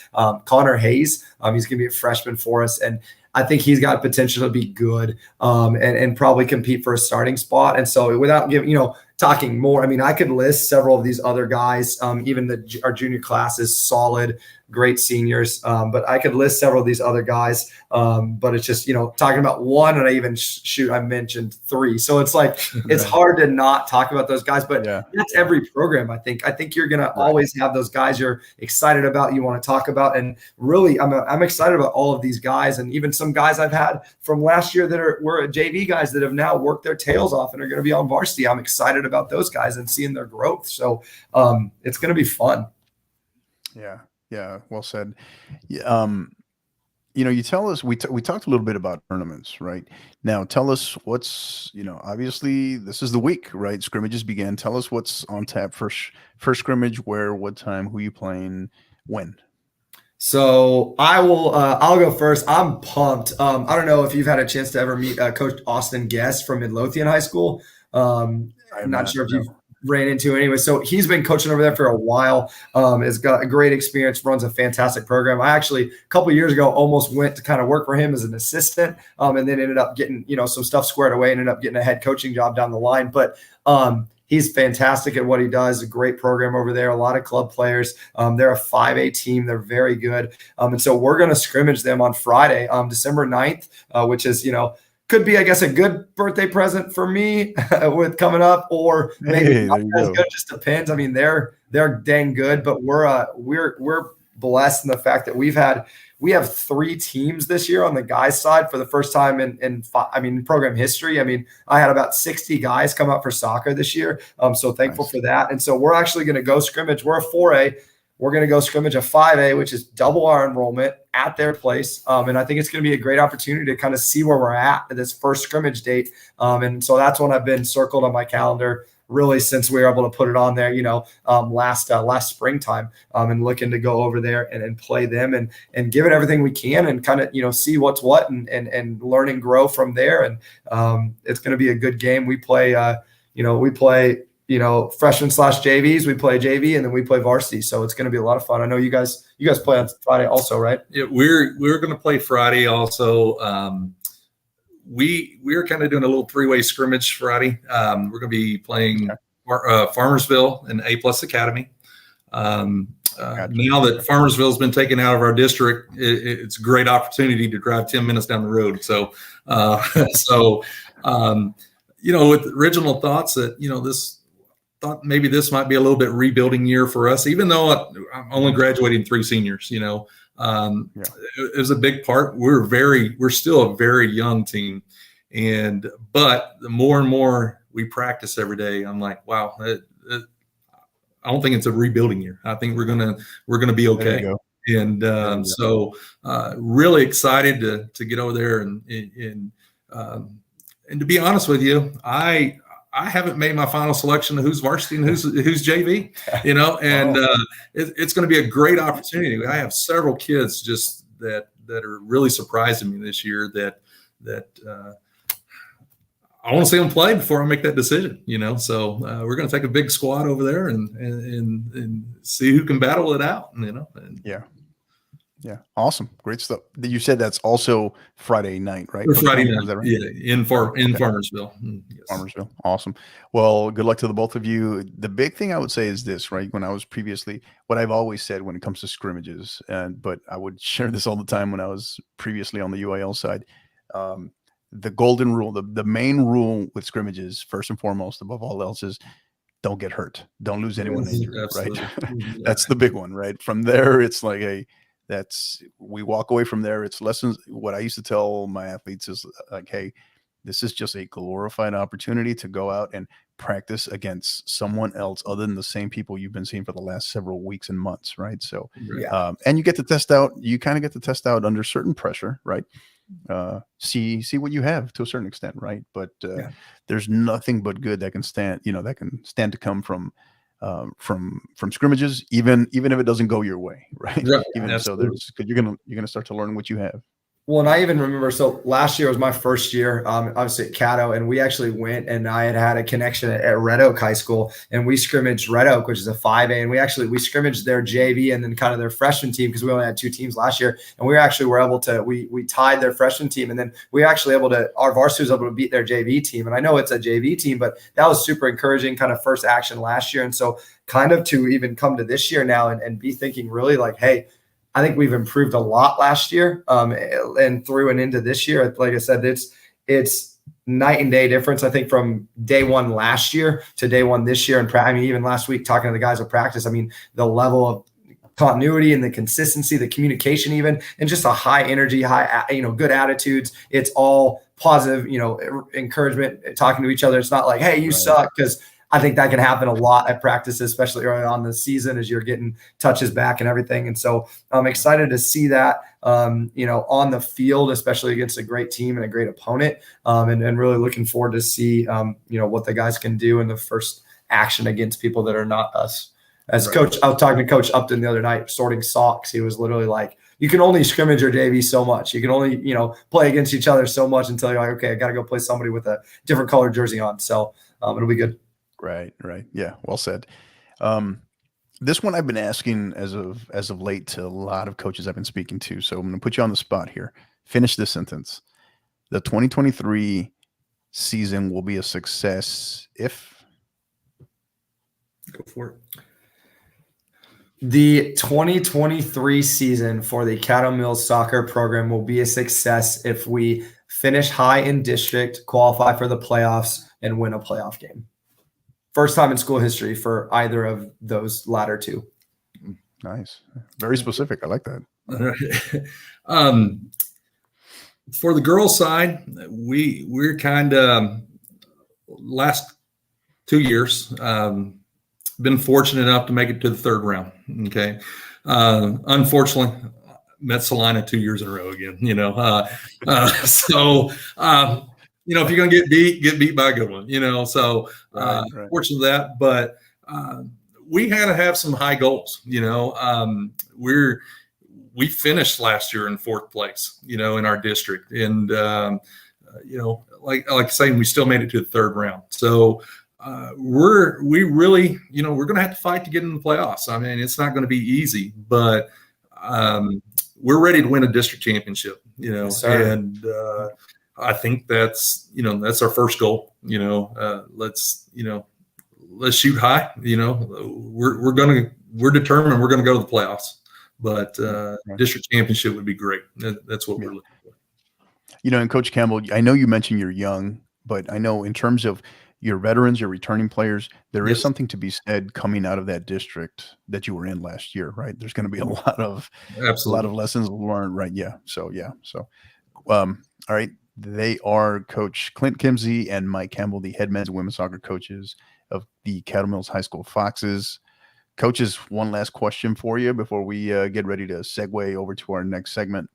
Connor Hayes. He's going to be a freshman for us, and I think he's got potential to be good and probably compete for a starting spot. And so without giving, talking more, I mean, I could list several of these other guys. Even our junior class is solid, great seniors. But I could list several of these other guys. But it's just, talking about one, and I mentioned three. So it's like, it's hard to not talk about those guys, but that's every program. I think you're going to always have those guys you're excited about, you want to talk about. And really, I'm excited about all of these guys, and even some guys I've had from last year that were JV guys that have now worked their tails off and are going to be on varsity. I'm excited about those guys and seeing their growth. So it's going to be fun. Yeah. Well said. You tell us, we talked a little bit about tournaments, right? Now tell us what's, obviously this is the week, right? Scrimmages began. Tell us what's on tap for first scrimmage, where, what time, who you playing, when. So I'll go first. I'm pumped. I don't know if you've had a chance to ever meet Coach Austin Guest from Midlothian High School. I'm not sure if you've ran into anyway. So he's been coaching over there for a while. Has got a great experience, runs a fantastic program. I actually, a couple of years ago, almost went to kind of work for him as an assistant, and then ended up getting, some stuff squared away and ended up getting a head coaching job down the line. But he's fantastic at what he does. A great program over there. A lot of club players. They're a 5A team. They're very good. And so we're going to scrimmage them on Friday, December 9th, which is, could be, I guess, a good birthday present for me with coming up, or maybe not as good. Just depends. I mean, they're dang good, but we're blessed in the fact that we have 3 teams this year on the guys side for the first time in program history. I mean, I had about 60 guys come up for soccer this year. So thankful for that. And so we're actually going to go scrimmage. We're a 4A. We're going to go scrimmage a 5A, which is double our enrollment at their place. And I think it's going to be a great opportunity to kind of see where we're at this first scrimmage date. And so that's when I've been circled on my calendar really since we were able to put it on there, last springtime, and looking to go over there and play them and give it everything we can and kind of, see what's what and learn and grow from there. And it's going to be a good game. We play, freshmen / JVs, we play JV, and then we play varsity. So it's going to be a lot of fun. I know you guys play on Friday also, right? Yeah, we're going to play Friday also. We're kind of doing a little 3-way scrimmage Friday. We're going to be playing Farmersville and A+ Academy. Now that Farmersville has been taken out of our district, it's a great opportunity to drive 10 minutes down the road. So, with original thoughts that, thought maybe this might be a little bit rebuilding year for us, even though I'm only graduating 3 seniors, it was a big part. We're still a very young team. But the more and more we practice every day, I'm like, wow, I don't think it's a rebuilding year. I think we're going to be okay. And so really excited to get over there and to be honest with you, I haven't made my final selection of who's varsity and who's JV, it's going to be a great opportunity. I have several kids just that are really surprising me this year that I want to see them play before I make that decision, so we're going to take a big squad over there and see who can battle it out, Yeah. Awesome. Great stuff. You said that's also Friday night, right? Friday night. Is that right? Yeah. In Farmersville. Yes. Farmersville. Awesome. Well, good luck to the both of you. The big thing I would say is this, right? When I was previously, what I've always said when it comes to scrimmages, but I would share this all the time when I was previously on the UIL side, the golden rule, the main rule with scrimmages, first and foremost, above all else, is don't get hurt. Don't lose anyone injured, right? That's the big one, right? From there, it's like we walk away from there. It's lessons. What I used to tell my athletes is like, hey, this is just a glorified opportunity to go out and practice against someone else other than the same people you've been seeing for the last several weeks and months, right? So, and you get to test out. You kind of get to test out under certain pressure, right? see what you have to a certain extent, right? But Yeah. there's nothing but good that can stand to come from scrimmages, even if it doesn't go your way, right? Right. Even so, Absolutely. because you're gonna start to learn what you have. Well, and I even remember, so last year was my first year, obviously at Caddo, and we actually went, and I had a connection at Red Oak High School, and we scrimmaged Red Oak, which is a 5A, and we scrimmaged their JV and then kind of their freshman team, because we only had 2 teams last year, and we were able to, we tied their freshman team, and then we were actually able to, our varsity was able to beat their JV team, and I know it's a JV team, but that was super encouraging, kind of first action last year, and so kind of to even come to this year now and be thinking really like, hey, I think we've improved a lot last year, and through and into this year. Like I said, it's night and day difference. I think from day one last year to day one this year, and I mean, even last week talking to the guys at practice, I mean, the level of continuity and the consistency, the communication, even, and just a high energy, good attitudes. It's all positive, encouragement, talking to each other. It's not like, hey, you suck, because I think that can happen a lot at practice, especially early on in the season as you're getting touches back and everything. And so I'm excited to see that, on the field, especially against a great team and a great opponent, and really looking forward to see, what the guys can do in the first action against people that are not us. As Coach, I was talking to Coach Upton the other night, sorting socks. He was literally like, you can only scrimmage your JV so much. You can only, play against each other so much until you're like, okay, I got to go play somebody with a different colored jersey on. So it'll be good. Right. Yeah. Well said. This one I've been asking as of late to a lot of coaches I've been speaking to. So I'm going to put you on the spot here. Finish this sentence. The 2023 season will be a success if. Go for it. The 2023 season for the Caddo Mills soccer program will be a success if we finish high in district, qualify for the playoffs, and win a playoff game. First time in school history for either of those latter 2. Nice. Very specific. I like that. For the girls' side, we're kind of last 2 years been fortunate enough to make it to the 3rd round. Okay. Unfortunately, met Salina 2 years in a row again, so if you're going to get beat by a good one, so fortunate of that, but we had to have some high goals, we finished last year in 4th place, in our district. And, like saying, we still made it to the 3rd round. So we're going to have to fight to get in the playoffs. I mean, it's not going to be easy, but we're ready to win a district championship, Yes, and I think that's our first goal. Let's shoot high. We're determined we're going to go to the playoffs, but district championship would be great. That's what we're looking for. And Coach Campbell, I know you mentioned you're young, but I know in terms of your veterans, your returning players, there is something to be said coming out of that district that you were in last year, right? There's going to be a lot of lessons learned, right? Yeah. So all right. They are Coach Clint Kimsey and Mike Campbell, the head men's and women's soccer coaches of the Caddo Mills High School Foxes. Coaches, one last question for you before we get ready to segue over to our next segment.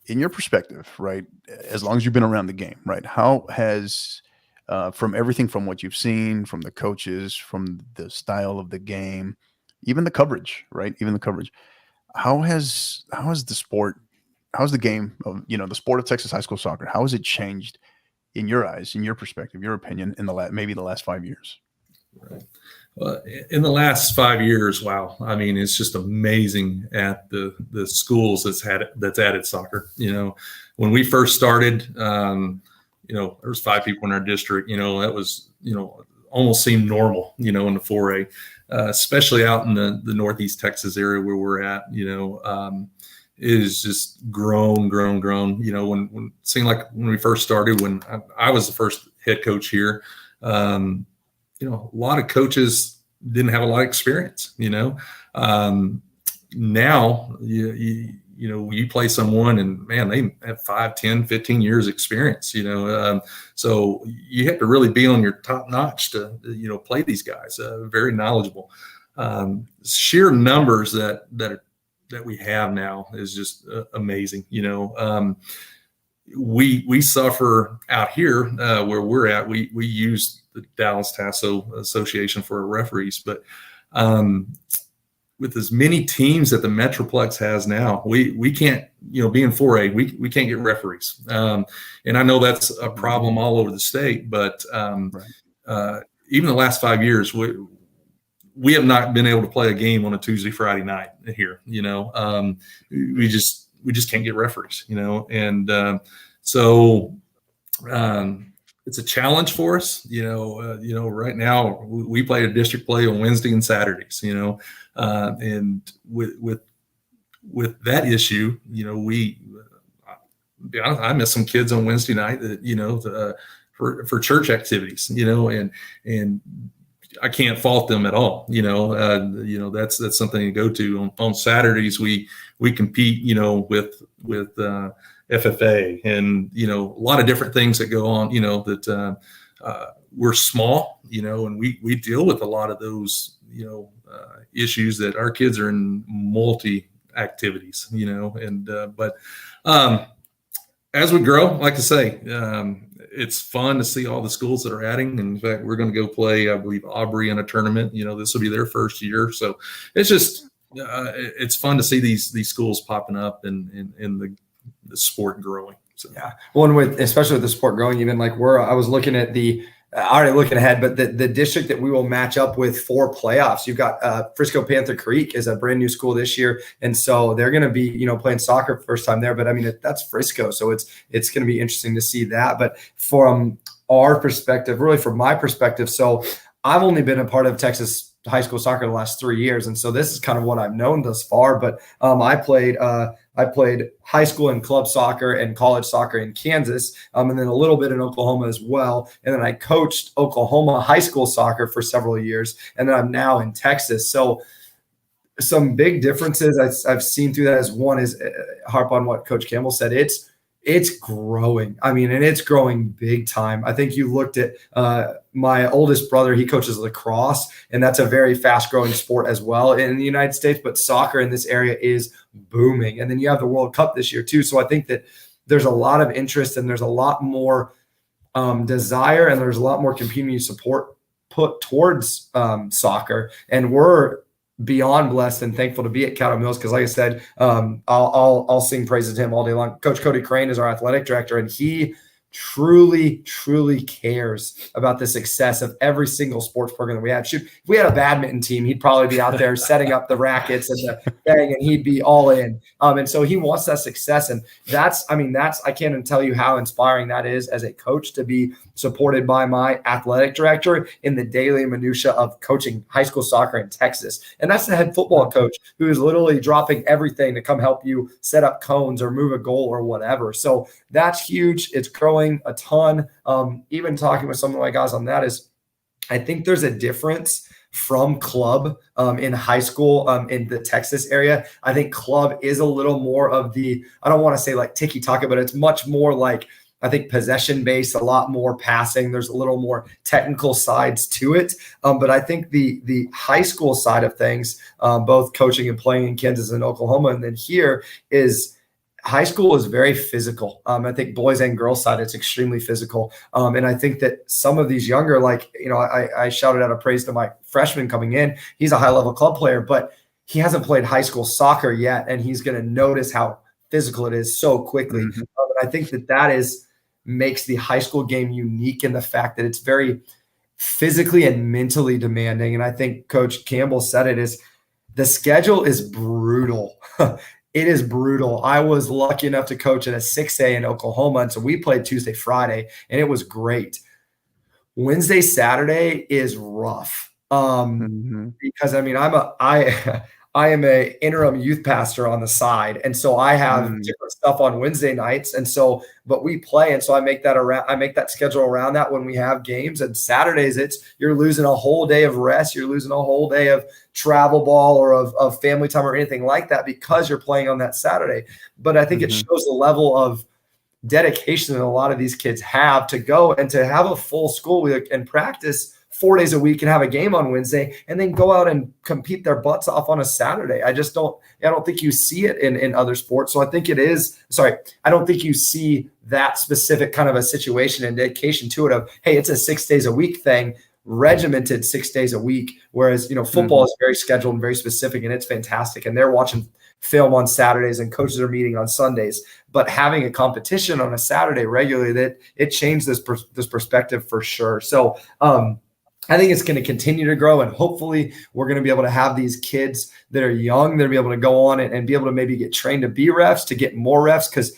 In your perspective, right, as long as you've been around the game, right, how has from everything from what you've seen, from the coaches, from the style of the game, even the coverage, right, how has the sport, how's the game of, the sport of Texas high school soccer, how has it changed in your eyes, in your perspective, your opinion, in maybe the last 5 years? Right. Well, in the last 5 years, wow. I mean, it's just amazing at the schools that's added soccer. When we first started, there was 5 people in our district, that was, almost seemed normal, in the 4A, especially out in the Northeast Texas area where we're at, is just grown. When it seemed like when we first started, when I was the first head coach here, a lot of coaches didn't have a lot of experience, now you play someone and man, they have 5, 10, 15 years experience, so you have to really be on your top notch to, play these guys, very knowledgeable, sheer numbers that that we have now is just amazing. We suffer out here where we're at. We use the Dallas Tasso Association for our referees, but with as many teams that the Metroplex has now, we can't, being 4A, we can't get referees. And I know that's a problem all over the state, but even the last 5 years, we have not been able to play a game on a Tuesday, Friday night here. We just can't get referees, and so it's a challenge for us. Right now we play a district play on Wednesday and Saturdays, and with that issue, I miss some kids on Wednesday night that, for church activities, and I can't fault them at all. That's something to go to. On Saturdays, we compete, with FFA and, a lot of different things that go on, that we're small, and we deal with a lot of those, issues that our kids are in multi activities, but as we grow, like I say, it's fun to see all the schools that are adding. And in fact, we're going to go play, I believe, Aubrey in a tournament. This will be their first year. So it's just, it's fun to see these schools popping up and the sport growing. So. Yeah. Well, and especially with the sport growing, even like I was looking at already looking ahead, but the district that we will match up with for playoffs, you've got Frisco Panther Creek is a brand new school this year. And so they're going to be, playing soccer first time there, but I mean, that's Frisco. So it's going to be interesting to see that. But from our perspective, really from my perspective, so I've only been a part of Texas high school soccer the last 3 years. And so this is kind of what I've known thus far, but I played high school and club soccer and college soccer in Kansas, and then a little bit in Oklahoma as well. And then I coached Oklahoma high school soccer for several years, and then I'm now in Texas. So some big differences I've seen through that is one is harp on what Coach Campbell said. It's growing. I mean, and it's growing big time. I think you looked at my oldest brother, he coaches lacrosse, and that's a very fast growing sport as well in the United States, but soccer in this area is booming. And then you have the World Cup this year too. So I think that there's a lot of interest and there's a lot more desire and there's a lot more community support put towards soccer. And we're beyond blessed and thankful to be at Caddo Mills because, like I said, I'll sing praises to him all day long. Coach Cody Crane is our athletic director, and he truly cares about the success of every single sports program that we have. Shoot, if we had a badminton team, he'd probably be out there setting up the rackets and the thing, and he'd be all in. And so he wants that success. And that's I can't even tell you how inspiring that is as a coach to be supported by my athletic director in the daily minutia of coaching high school soccer in Texas. And that's the head football coach who is literally dropping everything to come help you set up cones or move a goal or whatever. So that's huge. It's growing a ton. Even talking with some of my guys on that is I think there's a difference from club in high school in the Texas area. I think club is a little more of the, I don't want to say like tiki-taka, but it's much more like, I think possession based, a lot more passing. There's a little more technical sides to it. But I think the high school side of things, both coaching and playing in Kansas and Oklahoma, and then here is high school is very physical. I think boys and girls side, it's extremely physical. And I think that some of these younger, like, I shouted out a praise to my freshman coming in. He's a high level club player, but he hasn't played high school soccer yet. And he's going to notice how physical it is so quickly. Mm-hmm. And I think that makes the high school game unique in the fact that it's very physically and mentally demanding. And I think Coach Campbell said it is the schedule is brutal. It is brutal. I was lucky enough to coach at a 6A in Oklahoma. And so we played Tuesday, Friday, and it was great. Wednesday, Saturday is rough. Because I am a interim youth pastor on the side. And so I have different stuff on Wednesday nights. And so, but we play. And so I make that schedule around that when we have games. And Saturdays, you're losing a whole day of rest. You're losing a whole day of travel ball or of family time or anything like that because you're playing on that Saturday. But I think it shows the level of dedication that a lot of these kids have to go and to have a full school week and practice 4 days a week and have a game on Wednesday and then go out and compete their butts off on a Saturday. I don't think you see it in other sports. So I think I don't think you see that specific kind of a situation and dedication to it of, hey, it's a 6 days a week thing, regimented 6 days a week. Whereas, football is very scheduled and very specific, and it's fantastic. And they're watching film on Saturdays and coaches are meeting on Sundays. But having a competition on a Saturday regularly, that it changed this perspective for sure. So I think it's going to continue to grow, and hopefully we're going to be able to have these kids that are young, they'll be able to go on and be able to maybe get trained to be refs, to get more refs, because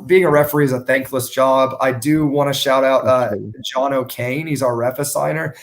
being a referee is a thankless job. I do want to shout out John O'Kane. He's our ref assigner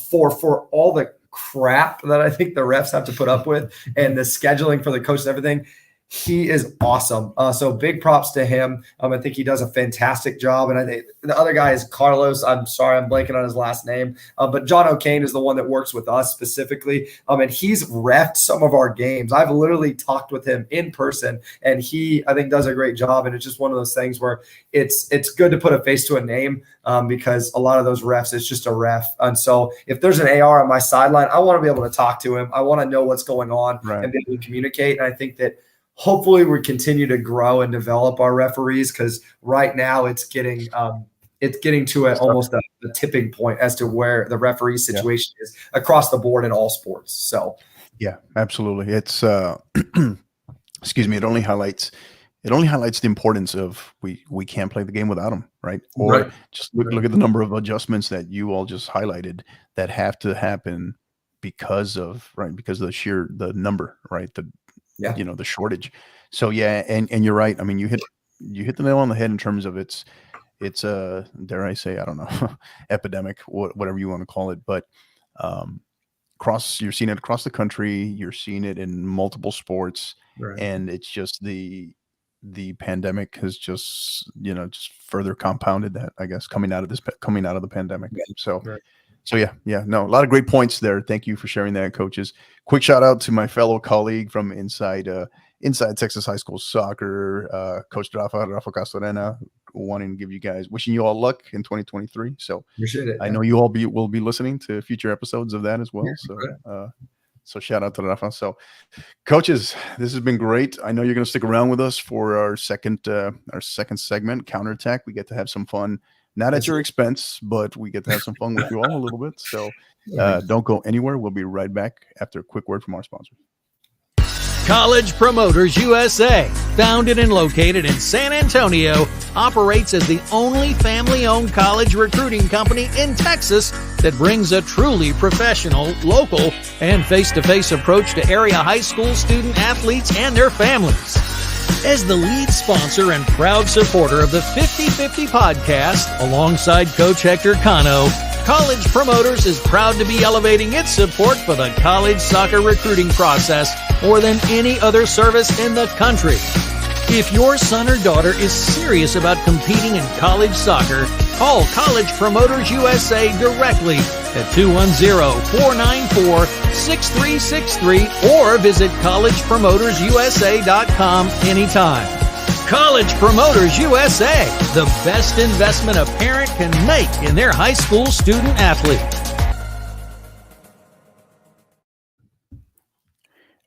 for all the crap that I think the refs have to put up with and the scheduling for the coaches and everything. He is awesome. So big props to him. I think he does a fantastic job. And I think the other guy is Carlos. I'm sorry, I'm blanking on his last name. But John O'Kane is the one that works with us specifically. And he's reffed some of our games. I've literally talked with him in person, and he, I think, does a great job. And it's just one of those things where it's good to put a face to a name because a lot of those refs, it's just a ref. And so if there's an AR on my sideline, I want to be able to talk to him. I want to know what's going on and be able to communicate. And I think that hopefully we continue to grow and develop our referees, because right now it's getting to almost a tipping point as to where the referee situation is across the board in all sports. So yeah, absolutely. It's excuse me. It only highlights the importance of we can't play the game without them, right? Or just look at the number of adjustments that you all just highlighted that have to happen because of the number, right? The shortage. So yeah, and you're right. I mean, you hit the nail on the head in terms of it's a, dare I say, I don't know, epidemic, whatever you want to call it, but you're seeing it across the country. You're seeing it in multiple sports, and it's just the pandemic has just further compounded that, I guess, coming out of the pandemic. So yeah, no, a lot of great points there. Thank you for sharing that, coaches. Quick shout out to my fellow colleague from Inside Texas High School Soccer, Coach Rafa Castorena, wishing you all luck in 2023. So appreciate it. I know you all will be listening to future episodes of that as well. So shout out to Rafa. So coaches, this has been great. I know you're going to stick around with us for our second segment, Counterattack. We get to have some fun. Not at your expense, but we get to have some fun with you all a little bit. So don't go anywhere. We'll be right back after a quick word from our sponsors. College Promoters USA, founded and located in San Antonio, operates as the only family-owned college recruiting company in Texas that brings a truly professional, local, and face-to-face approach to area high school student athletes and their families. As the lead sponsor and proud supporter of the 50/50 podcast, alongside Coach Hector Cano, College Promoters is proud to be elevating its support for the college soccer recruiting process more than any other service in the country. If your son or daughter is serious about competing in college soccer, call College Promoters USA directly at 210-494-6363 or visit collegepromotersusa.com anytime. College Promoters USA, the best investment a parent can make in their high school student athlete.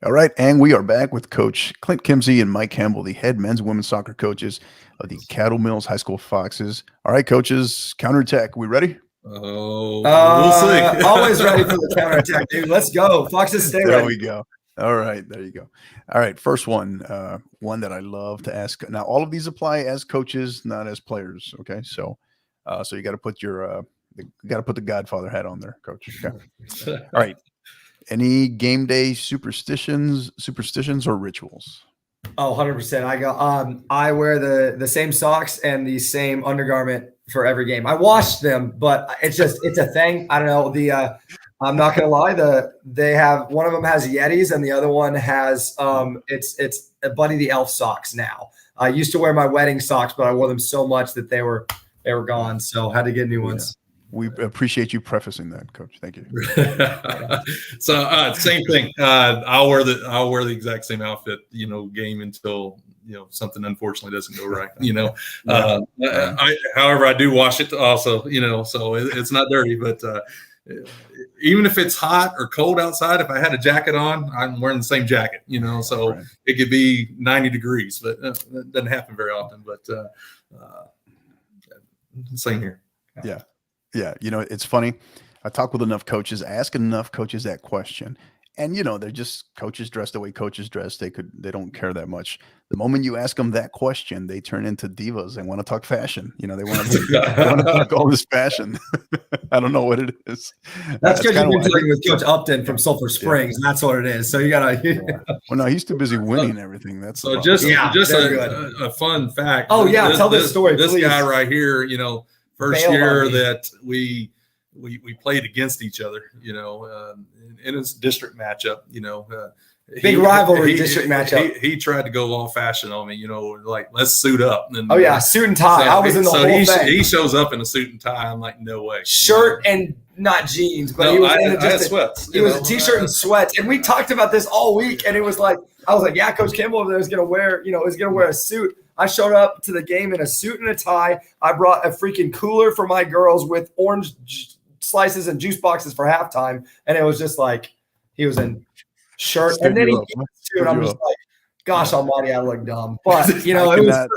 All right, and we are back with Coach Clint Kimsey and Mike Campbell, the head men's and women's soccer coaches of the Caddo Mills High School Foxes. All right, coaches, counterattack. We ready? Oh, we'll see. Always ready for the counterattack, dude. Let's go. Foxes, stay ready. There we go. All right, there you go. All right, first one that I love to ask. Now, all of these apply as coaches, not as players. Okay, so you got to put the Godfather hat on there, Coach. Okay. All right. Any game day superstitions or rituals? Oh, 100%. I wear the same socks and the same undergarment for every game. I wash them, but it's a thing. I don't know. I'm not gonna lie. They have one of them has Yetis and the other one has it's Buddy the Elf socks now. I used to wear my wedding socks, but I wore them so much that they were gone. So had to get new ones. We appreciate you prefacing that, Coach. Thank you. So same thing. I'll wear the exact same outfit, game until something unfortunately doesn't go right. However, I do wash it also. So it's not dirty, but even if it's hot or cold outside, if I had a jacket on, I'm wearing the same jacket, so Right. it could be 90 degrees, but that doesn't happen very often. But same here. Yeah. It's funny. I talk with enough coaches, ask enough coaches that question. And they're just coaches dressed the way coaches dress. They don't care that much. The moment you ask them that question, they turn into divas and want to talk fashion. They want to talk all this fashion. I don't know what it is. That's because you've been dealing with Coach Upton from Sulphur Springs, and that's what it is. So you gotta. Well, no, he's too busy winning everything. That's so just a fun fact. Oh yeah, tell this story. This please. guy right here, first Bail year on me. that we played against each other, in his district matchup, Big rivalry district matchup. He tried to go all fashion on me, like, let's suit up. And, Oh yeah, suit and tie. I was in the whole thing. He shows up in a suit and tie. I'm like, no way. Shirt and not jeans, but he was in I had sweats. He was a t-shirt and sweats, and we talked about this all week. And it was like, I was like, yeah, Coach Campbell over there is gonna wear, a suit. I showed up to the game in a suit and a tie. I brought a freaking cooler for my girls with orange slices and juice boxes for halftime, and it was just like he was in shirt, and then and I'm just like, gosh almighty, I look dumb, but it was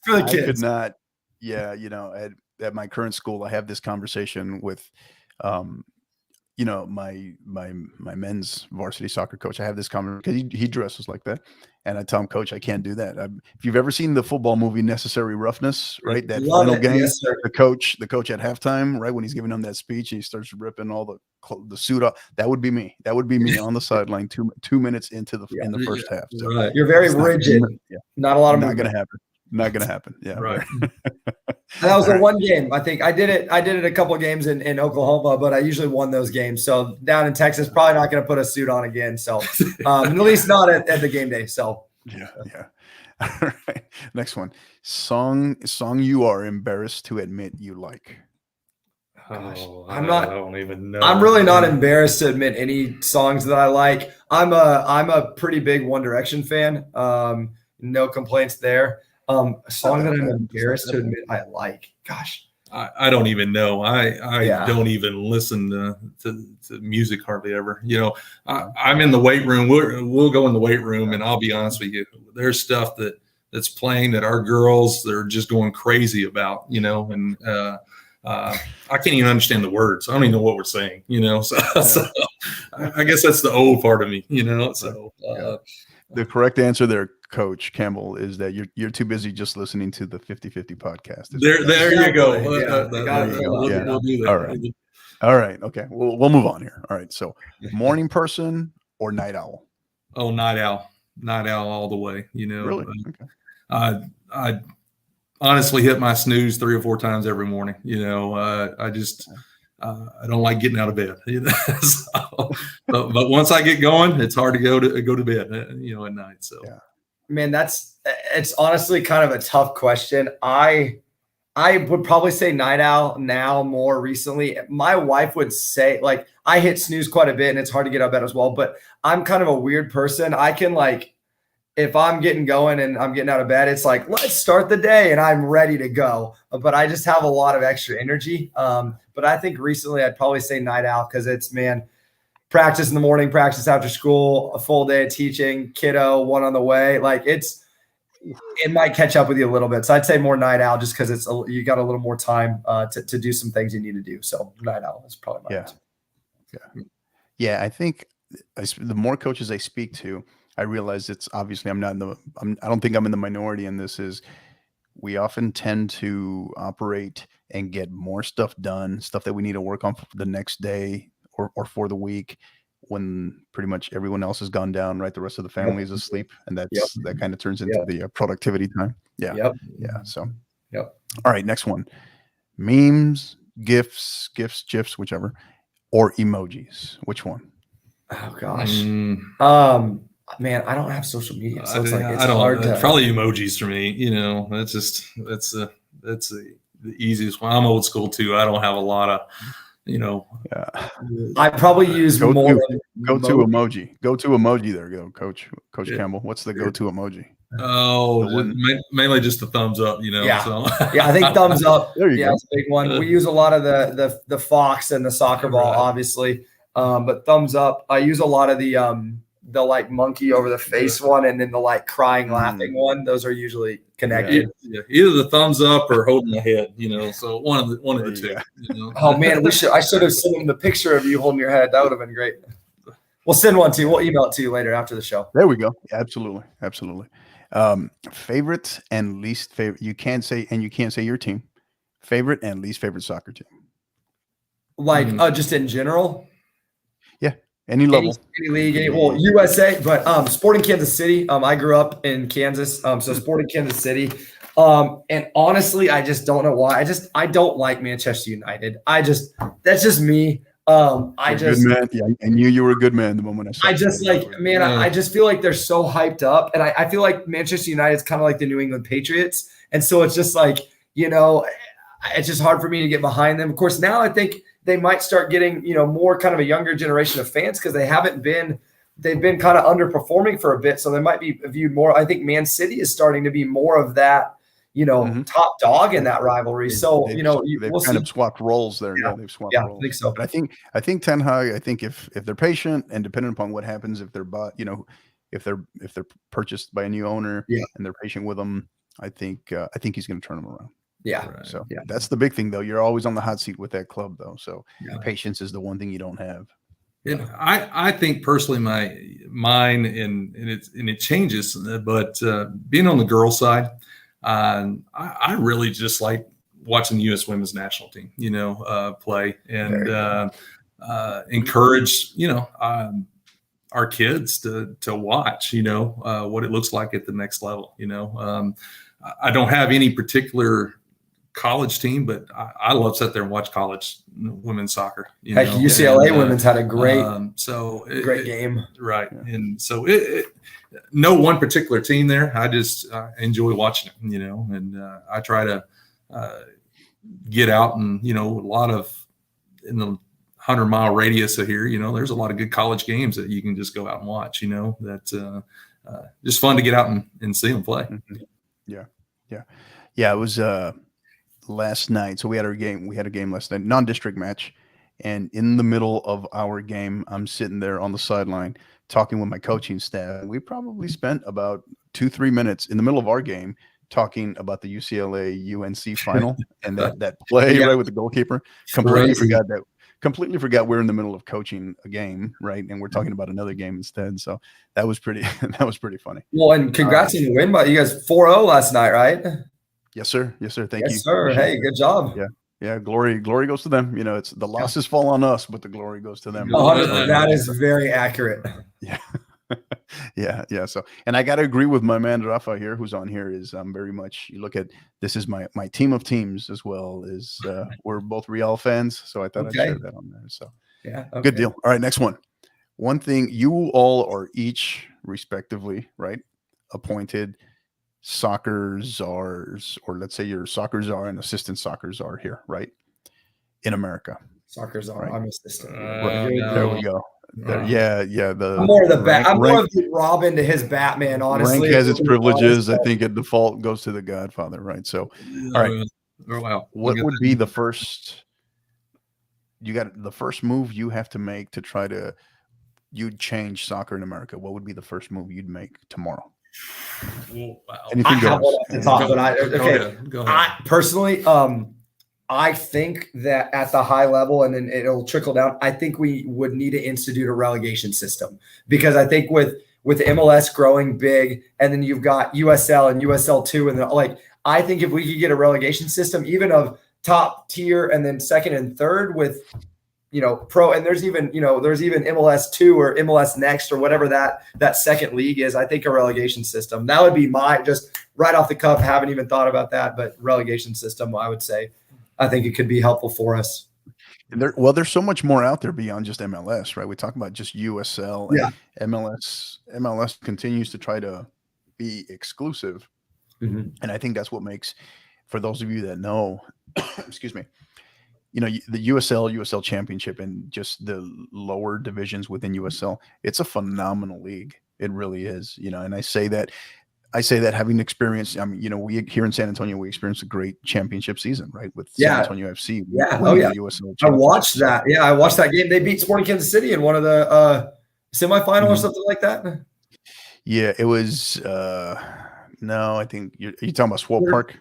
for the kids. I could not. Yeah, at my current school, I have this conversation with, my men's varsity soccer coach. I have this conversation because he dresses like that, and I tell him, Coach, I can't do that. If you've ever seen the football movie Necessary Roughness, right? That final game, yes, the coach at halftime, right when he's giving them that speech, and he starts ripping all the suit off. That would be me. That would be me on the sideline 2 minutes into in the first half. So right. You're very rigid. Not a lot of movement. Not gonna happen. Yeah, right. That was the one game. I think I did it a couple of games in Oklahoma, but I usually won those games. So down in Texas, probably not going to put a suit on again. So at least not at the game day. So yeah. All right. Next one. Song you are embarrassed to admit you like. Gosh, I don't even know. I'm really not embarrassed to admit any songs that I like. I'm a pretty big One Direction fan. No complaints there. A song that I'm embarrassed to admit I like. Gosh, I don't even know. I don't even listen to music hardly ever. I'm in the weight room. We'll go in the weight room, and I'll be honest with you. There's stuff that's playing that our girls, they're just going crazy about. And I can't even understand the words. I don't even know what we're saying. So I guess that's the old part of me. So. The correct answer there, Coach Campbell, is that you're too busy just listening to the 50/50 podcast. There you go. We'll do that. All right. Okay. We'll move on here. All right. So, morning person or night owl? Oh, night owl. Night owl all the way. Really? Okay. I honestly hit my snooze 3 or 4 times every morning. I just I don't like getting out of bed. But once I get going, it's hard to go to bed. At night. So, man, it's honestly kind of a tough question. I would probably say night owl now. More recently, my wife would say, like, I hit snooze quite a bit, and it's hard to get out of bed as well. But I'm kind of a weird person. I can, like, if I'm getting going and I'm getting out of bed, it's like, let's start the day, and I'm ready to go. But I just have a lot of extra energy. But I think recently I'd probably say night owl because it's, practice in the morning, practice after school, a full day of teaching, kiddo, one on the way. Like it might catch up with you a little bit. So I'd say more night owl just because you got a little more time to do some things you need to do. So night owl is probably my answer. Yeah. I think the more coaches I speak to, I realize it's obviously I don't think I'm in the minority in this. Is we often tend to operate and get more stuff done, stuff that we need to work on for the next day or for the week, when pretty much everyone else has gone down, right? The rest of the family is asleep, and that kind of turns into the productivity time. Yeah. Yep. Yeah. So. Yep. All right. Next one: memes, GIFs, GIFs, whichever, or emojis. Which one? Oh gosh. Man, I don't have social media, so it's hard to. Probably emojis for me. That's the easiest one. I'm old school too. I don't have a lot of. I probably use go to emoji. Go to emoji. There you go, Coach Campbell. What's the go-to emoji? Oh, The one- mainly just the thumbs up, Yeah. So Yeah, I think thumbs up. There you Yeah, go. it's a big one. We use a lot of the fox and the soccer ball, Right. obviously. But thumbs up. I use a lot of the like monkey over the face one, and then the like crying, laughing one. Those are usually connected. Yeah, either the thumbs up or holding the head, So one of the two. Oh man, I should have sent him the picture of you holding your head. That would have been great. We'll send one to you. We'll email it to you later after the show. There we go. Absolutely. Favorite and least favorite. You can't say your team. Favorite and least favorite soccer team. Like just in general. Yeah. Any level. Any league. Well, USA, but Sporting Kansas City. I grew up in Kansas. So Sporting Kansas City. And honestly, I just don't know why. I don't like Manchester United. That's just me. Good man. Yeah, I knew you were a good man the moment I saw you. I just feel like they're so hyped up. And I feel like Manchester United is kind of like the New England Patriots. And so it's just like, it's just hard for me to get behind them. Of course, now I think they might start getting, more kind of a younger generation of fans because they've been kind of underperforming for a bit. So they might be viewed more. I think Man City is starting to be more of that, top dog in that rivalry. So, they've we'll kind see. of swapped roles there. Yeah, they've swapped roles. I think so. But I think Ten Hag, I think if they're patient and depending upon what happens, if they're bought, if they're purchased by a new owner and they're patient with them, I think he's going to turn them around. Yeah. Right. So that's the big thing though. You're always on the hot seat with that club though. So patience is the one thing you don't have. And I think personally mine and it changes, but being on the girls' side, I really just like watching the U.S. women's national team, play and encourage, our kids to watch, what it looks like at the next level. I don't have any particular college team, but I love sit there and watch college women's soccer. Heck, UCLA women's had a great game. Right. Yeah. And so no one particular team there. I just enjoy watching it, and I try to get out and, a lot of in the 100-mile radius of here, there's a lot of good college games that you can just go out and watch, that's just fun to get out and see them play. Mm-hmm. Yeah. It was last night. So we had a game last night, non-district match. And in the middle of our game, I'm sitting there on the sideline talking with my coaching staff. We probably spent about 2-3 minutes in the middle of our game talking about the UCLA UNC final and that play right with the goalkeeper. Completely forgot we're in the middle of coaching a game, right? And we're talking about another game instead. So that was pretty funny. Well, and congrats on the win, but you guys 4-0 last night, right? Yes, sir. Thank you. Yes, sir. Hey, good job. Yeah. Glory goes to them. It's the losses fall on us, but the glory goes to them. That is very accurate. Yeah. Yeah. So, and I got to agree with my man Rafa here, who's on here. Is very much, you look at, this is my team of teams as well. Is we're both Real fans, so I thought I'd share that on there. So good deal. All right, next one. One thing, you all are each respectively, right, appointed soccer czars, or let's say you're soccer czar and assistant soccer czar here, right, in America. Soccer czar, right? I'm assistant. There we go. Yeah. I'm more of the Robin to his Batman. Honestly, rank has its privileges. I think at default goes to the Godfather, right? So, all right. Wow. What would be the first? You got the first move you have to make to try to you'd change soccer in America. What would be the first move you'd make tomorrow? Wow. Anything goes. Go ahead. I personally, I think that at the high level, and then it'll trickle down, I think we would need to institute a relegation system, because I think with MLS growing big, and then you've got USL and USL2, and then I think if we could get a relegation system, even of top tier and then second and third with, pro, and there's even MLS2 or MLS Next or whatever that second league is. I think a relegation system, that would be my, just right off the cuff, haven't even thought about that, but relegation system, I would say, I think it could be helpful for us. There's so much more out there beyond just MLS, right? We talk about just USL. And MLS continues to try to be exclusive. Mm-hmm. And I think that's what makes, for those of you that know, excuse me, the USL Championship and just the lower divisions within USL, it's a phenomenal league. It really is, and I say that I say that having experienced, I mean, you know, we here in San Antonio, we experienced a great championship season, right? With San Antonio FC. Yeah. winning the WSOC I watched championship. that. Yeah, I watched that game. They beat Sporting Kansas City in one of the semifinal or something like that. Yeah, it was. No, I think you're talking about Swope Park.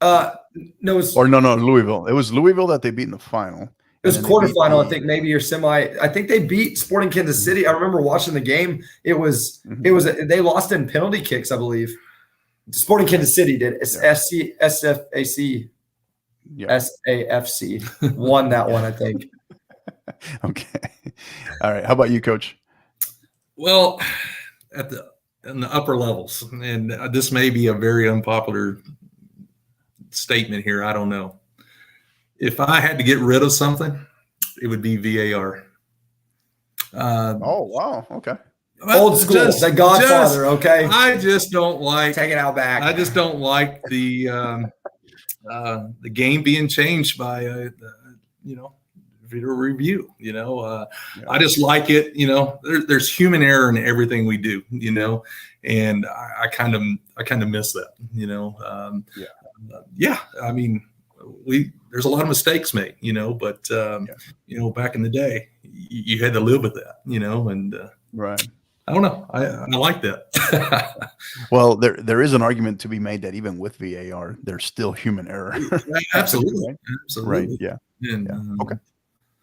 No, it was, Or no, Louisville. It was Louisville that they beat in the final. It was quarterfinal, I think, maybe, or semi. I think they beat Sporting Kansas City. I remember watching the game. It was they lost in penalty kicks, I believe. Sporting Kansas City did. It's SFAC won that one, I think. Okay. All right. How about you, Coach? Well, in the upper levels, and this may be a very unpopular statement here. I don't know. If I had to get rid of something, it would be VAR. Oh, wow. Okay. Old school, the Godfather. Okay. I just don't like take it out back. I just don't like the game being changed by video review. I just like it. There's human error in everything we do. And I kind of miss that. I mean, there's a lot of mistakes made, but back in the day, you had to live with that, and right. I don't know. I like that. Well, there is an argument to be made that even with VAR, there's still human error. Absolutely. Right? Absolutely. Right. Yeah. And, okay.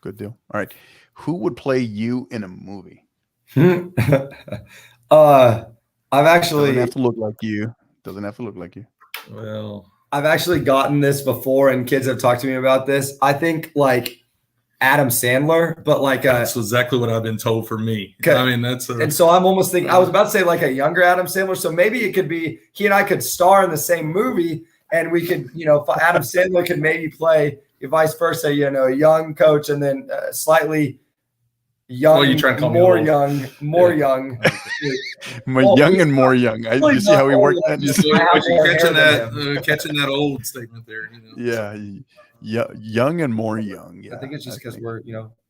Good deal. All right. Who would play you in a movie? I've actually doesn't have to look like you. Doesn't have to look like you. Well, I've actually gotten this before, and kids have talked to me about this. I think like Adam Sandler, but like that's exactly what I've been told for me. Okay. I mean, and so I'm almost thinking I was about to say like a younger Adam Sandler. So maybe it could be he and I could star in the same movie, and we could, Adam Sandler could maybe play vice versa, a young coach, and then slightly young, you trying to call more me young, more young. Young and more young. You see how we work that? Catching that old statement there. Yeah, young and more young. Yeah, I think it's just because we're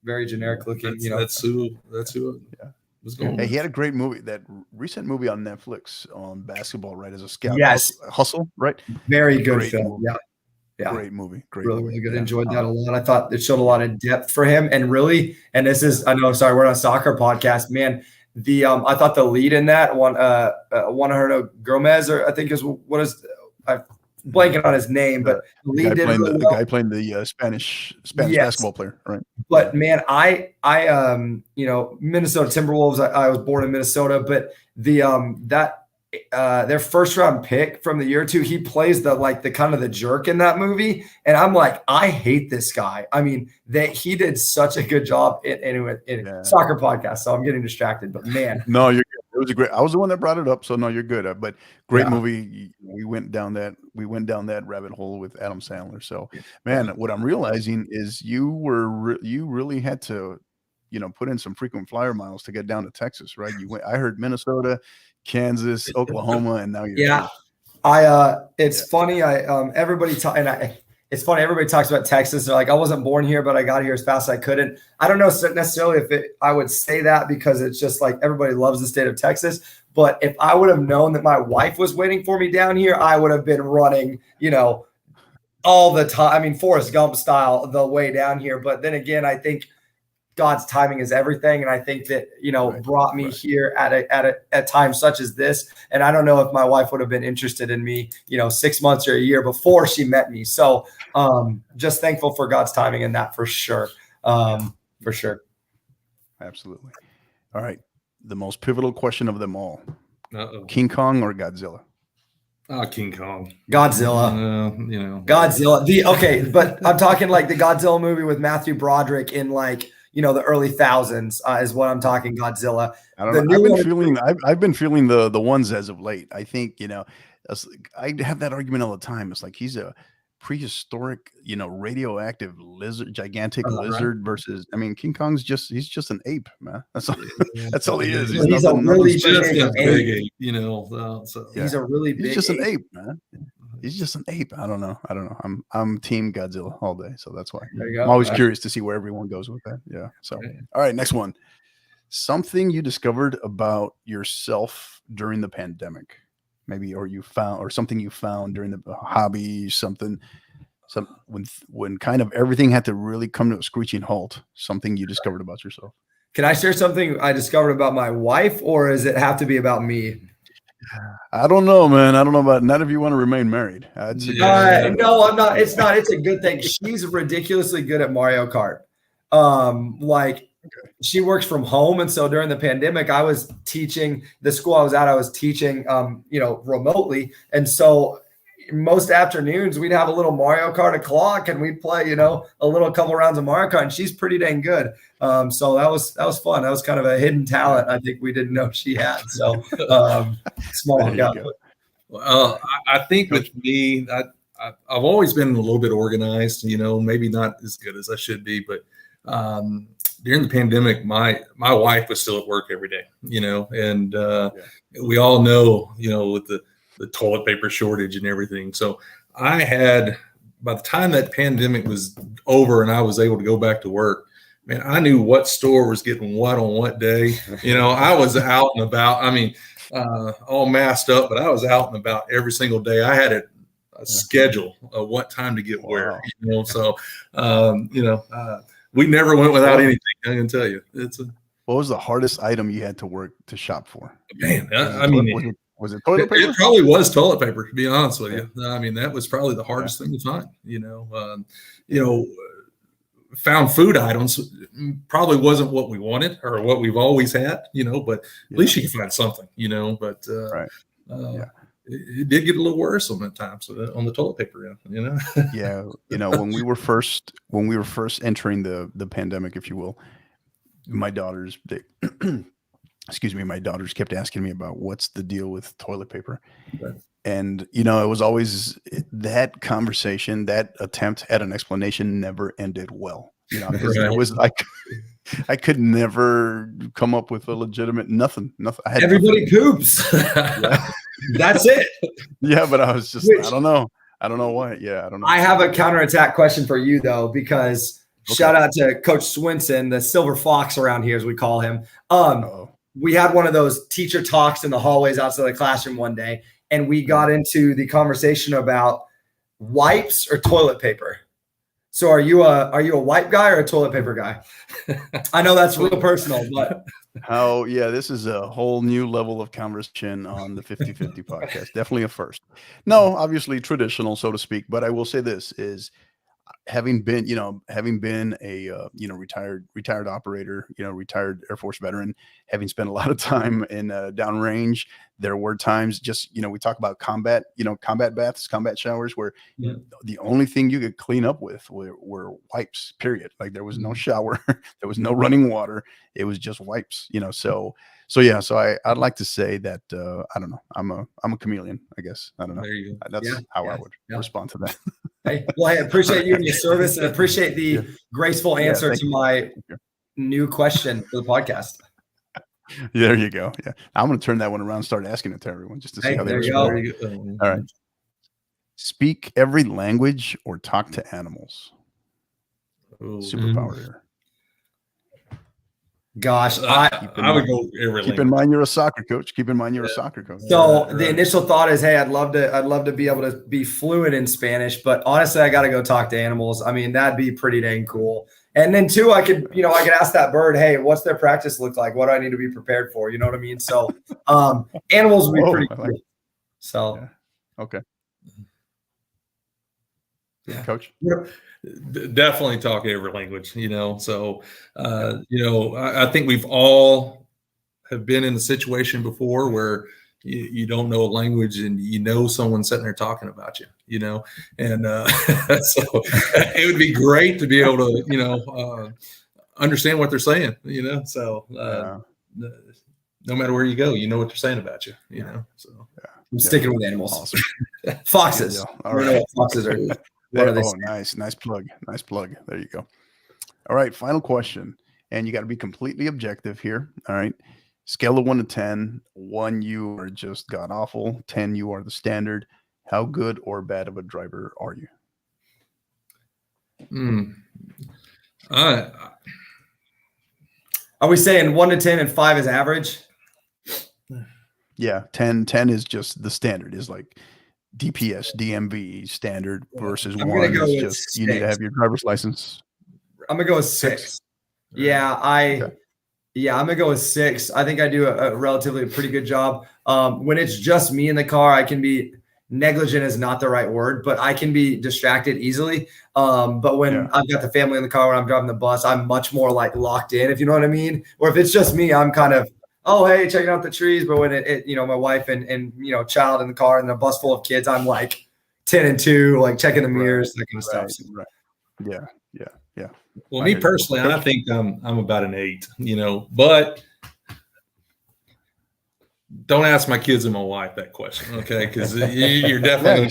very generic looking. That's who. Yeah. Was going. Hey, he had a great movie. That recent movie on Netflix on basketball, right? As a scout. Yes, Hustle, right? Very good film. Movie. Yeah. Great movie. Really good. Enjoyed that a lot. I thought it showed a lot of depth for him. And really, and this is, I know, sorry, we're on a soccer podcast, man. I thought the lead in that Juan Gomez, or I think is what is, I'm blanking on his name, but the lead did really well. The guy playing the Spanish basketball player, right? But man, I Minnesota Timberwolves. I was born in Minnesota, but their first round pick from the year or two, he plays the kind of the jerk in that movie. And I'm like, I hate this guy. I mean, he did such a good job in soccer podcast. So I'm getting distracted, but man. No, you're good. I was the one that brought it up. So no, you're good. But great movie. We went down that rabbit hole with Adam Sandler. So man, what I'm realizing is you really had to, put in some frequent flyer miles to get down to Texas, right? I heard Minnesota, Kansas, Oklahoma, and now you're here. It's funny. It's funny. Everybody talks about Texas. They're like, I wasn't born here, but I got here as fast as I couldn't. I don't know necessarily I would say that because it's just like everybody loves the state of Texas. But if I would have known that my wife was waiting for me down here, I would have been running, all the time. I mean, Forrest Gump style the way down here. But then again, I think God's timing is everything. And I think that, brought me here at times such as this. And I don't know if my wife would have been interested in me, 6 months or a year before she met me. So just thankful for God's timing in that for sure. For sure. Absolutely. All right. The most pivotal question of them all. Uh-oh. King Kong or Godzilla? King Kong. Godzilla. Godzilla. But I'm talking like the Godzilla movie with Matthew Broderick in the early thousands is what I'm talking. Godzilla. I don't know. I've been feeling the ones as of late. I think I have that argument all the time. It's like he's a prehistoric, radioactive lizard, gigantic lizard versus. I mean, King Kong's he's just an ape, man. That's all. That's all he is. He's a really big ape. He's a really big. He's just an ape, man. He's just an ape. I don't know. I'm team Godzilla all day, so that's why. There you go. I'm always curious to see where everyone goes with that. Yeah. So, all right, next one. Something you discovered about yourself during the pandemic. maybe, or you found, or something you found during the hobby, something, when kind of everything had to really come to a screeching halt, something you discovered about yourself? Can I share something I discovered about my wife, or does it have to be about me? I don't know, man. I don't know about, not if you want to remain married. No, I'm not. It's not. It's a good thing. She's ridiculously good at Mario Kart. She works from home, and so during the pandemic, I was teaching the school I was at. I was teaching, remotely, and so most afternoons we'd have a little Mario Kart o'clock, and we'd play, a little couple rounds of Mario Kart, and she's pretty dang good. So that was fun. That was kind of a hidden talent I think we didn't know she had. So small. Yeah. Well, I think with me, I've always been a little bit organized, maybe not as good as I should be, but during the pandemic, my wife was still at work every day, and we all know, with the toilet paper shortage and everything. So I had, by the time that pandemic was over and I was able to go back to work, man, I knew what store was getting what on what day. I was out and about. I mean, all masked up, but I was out and about every single day. I had a schedule of what time to get where, so, we never went without anything. I can tell you. What was the hardest item you had to work to shop for? Man, was it toilet paper? It probably was toilet paper, to be honest with you. I mean, that was probably the hardest thing to find, found food items probably wasn't what we wanted or what we've always had, but at least you can find something, but it did get a little worse on that time. So on the toilet paper, Yeah. When we were first entering the pandemic, if you will, my daughters, my daughters kept asking me about what's the deal with toilet paper. Right. And, it was always that conversation, that attempt at an explanation never ended well, because Right. it was like, I could never come up with a legitimate nothing. I had Everybody poops. That's it. Yeah. But I was just, I don't know why. Yeah. I don't know. I have a counterattack question for you though, because shout out to Coach Swinson, the silver fox around here, as we call him. We had one of those teacher talks in the hallways outside the classroom one day, and we got into the conversation about wipes or toilet paper. So are you a wipe guy or a toilet paper guy? I know that's real personal, but this is a whole new level of conversation on the 50/50 podcast. Definitely a first. No, obviously traditional, so to speak, but I will say this is, having been a retired operator, retired Air Force veteran, having spent a lot of time in downrange, there were times just, we talk about combat baths, combat showers, where the only thing you could clean up with were wipes, period. Like there was no shower, there was no running water. It was just wipes, So I'd like to say that, I don't know. I'm a chameleon, I guess. I don't know. There you go. That's how I would respond to that. Hey, well, I appreciate you and your service, and appreciate the graceful answer to my new question for the podcast. There you go. Yeah. I'm going to turn that one around and start asking it to everyone just to see how they respond. All right. Speak every language or talk to animals. Superpower here. Gosh, I would go every Keep in mind you're a soccer coach. So the initial thought is, hey, I'd love to be able to be fluent in Spanish, but honestly, I got to go talk to animals. I mean, that'd be pretty dang cool. And then two, I could ask that bird, hey, what's their practice look like? What do I need to be prepared for? You know what I mean? So animals would be pretty cool. So okay. Yeah. Coach. Definitely talk every language, So, I think we've all have been in a situation before where you don't know a language and someone sitting there talking about you, and so it would be great to be able to, understand what they're saying, So no matter where you go, you know what they're saying about you, So I'm sticking with animals. Awesome. Foxes. All right. Foxes are. Nice plug. There you go. All right, final question, and you got to be completely objective here. All right, scale of 1 to 10. 1, you are just god awful. 10, you are the standard. How good or bad of a driver are you? Are we saying 1 to 10 and 5 is average? Yeah, 10 is just the standard, is like DPS, DMV standard versus I'm gonna 1 go is with just you need to 6. have your driver's license. I'm gonna go with 6. 6. Yeah, Okay. I'm gonna go with 6. I think I do a relatively pretty good job. When it's just me in the car, I can be negligent is not the right word, but I can be distracted easily. But when I've got the family in the car, when I'm driving the bus, I'm much more like locked in, if you know what I mean. Or if it's just me, I'm kind of, oh, hey, checking out the trees. But when it my wife and child in the car and a bus full of kids, I'm like 10 and 2, like checking the mirrors, that kind of stuff. So. Right. Yeah. Well, me personally, I think I'm about an 8, but don't ask my kids and my wife that question, okay? Because you're definitely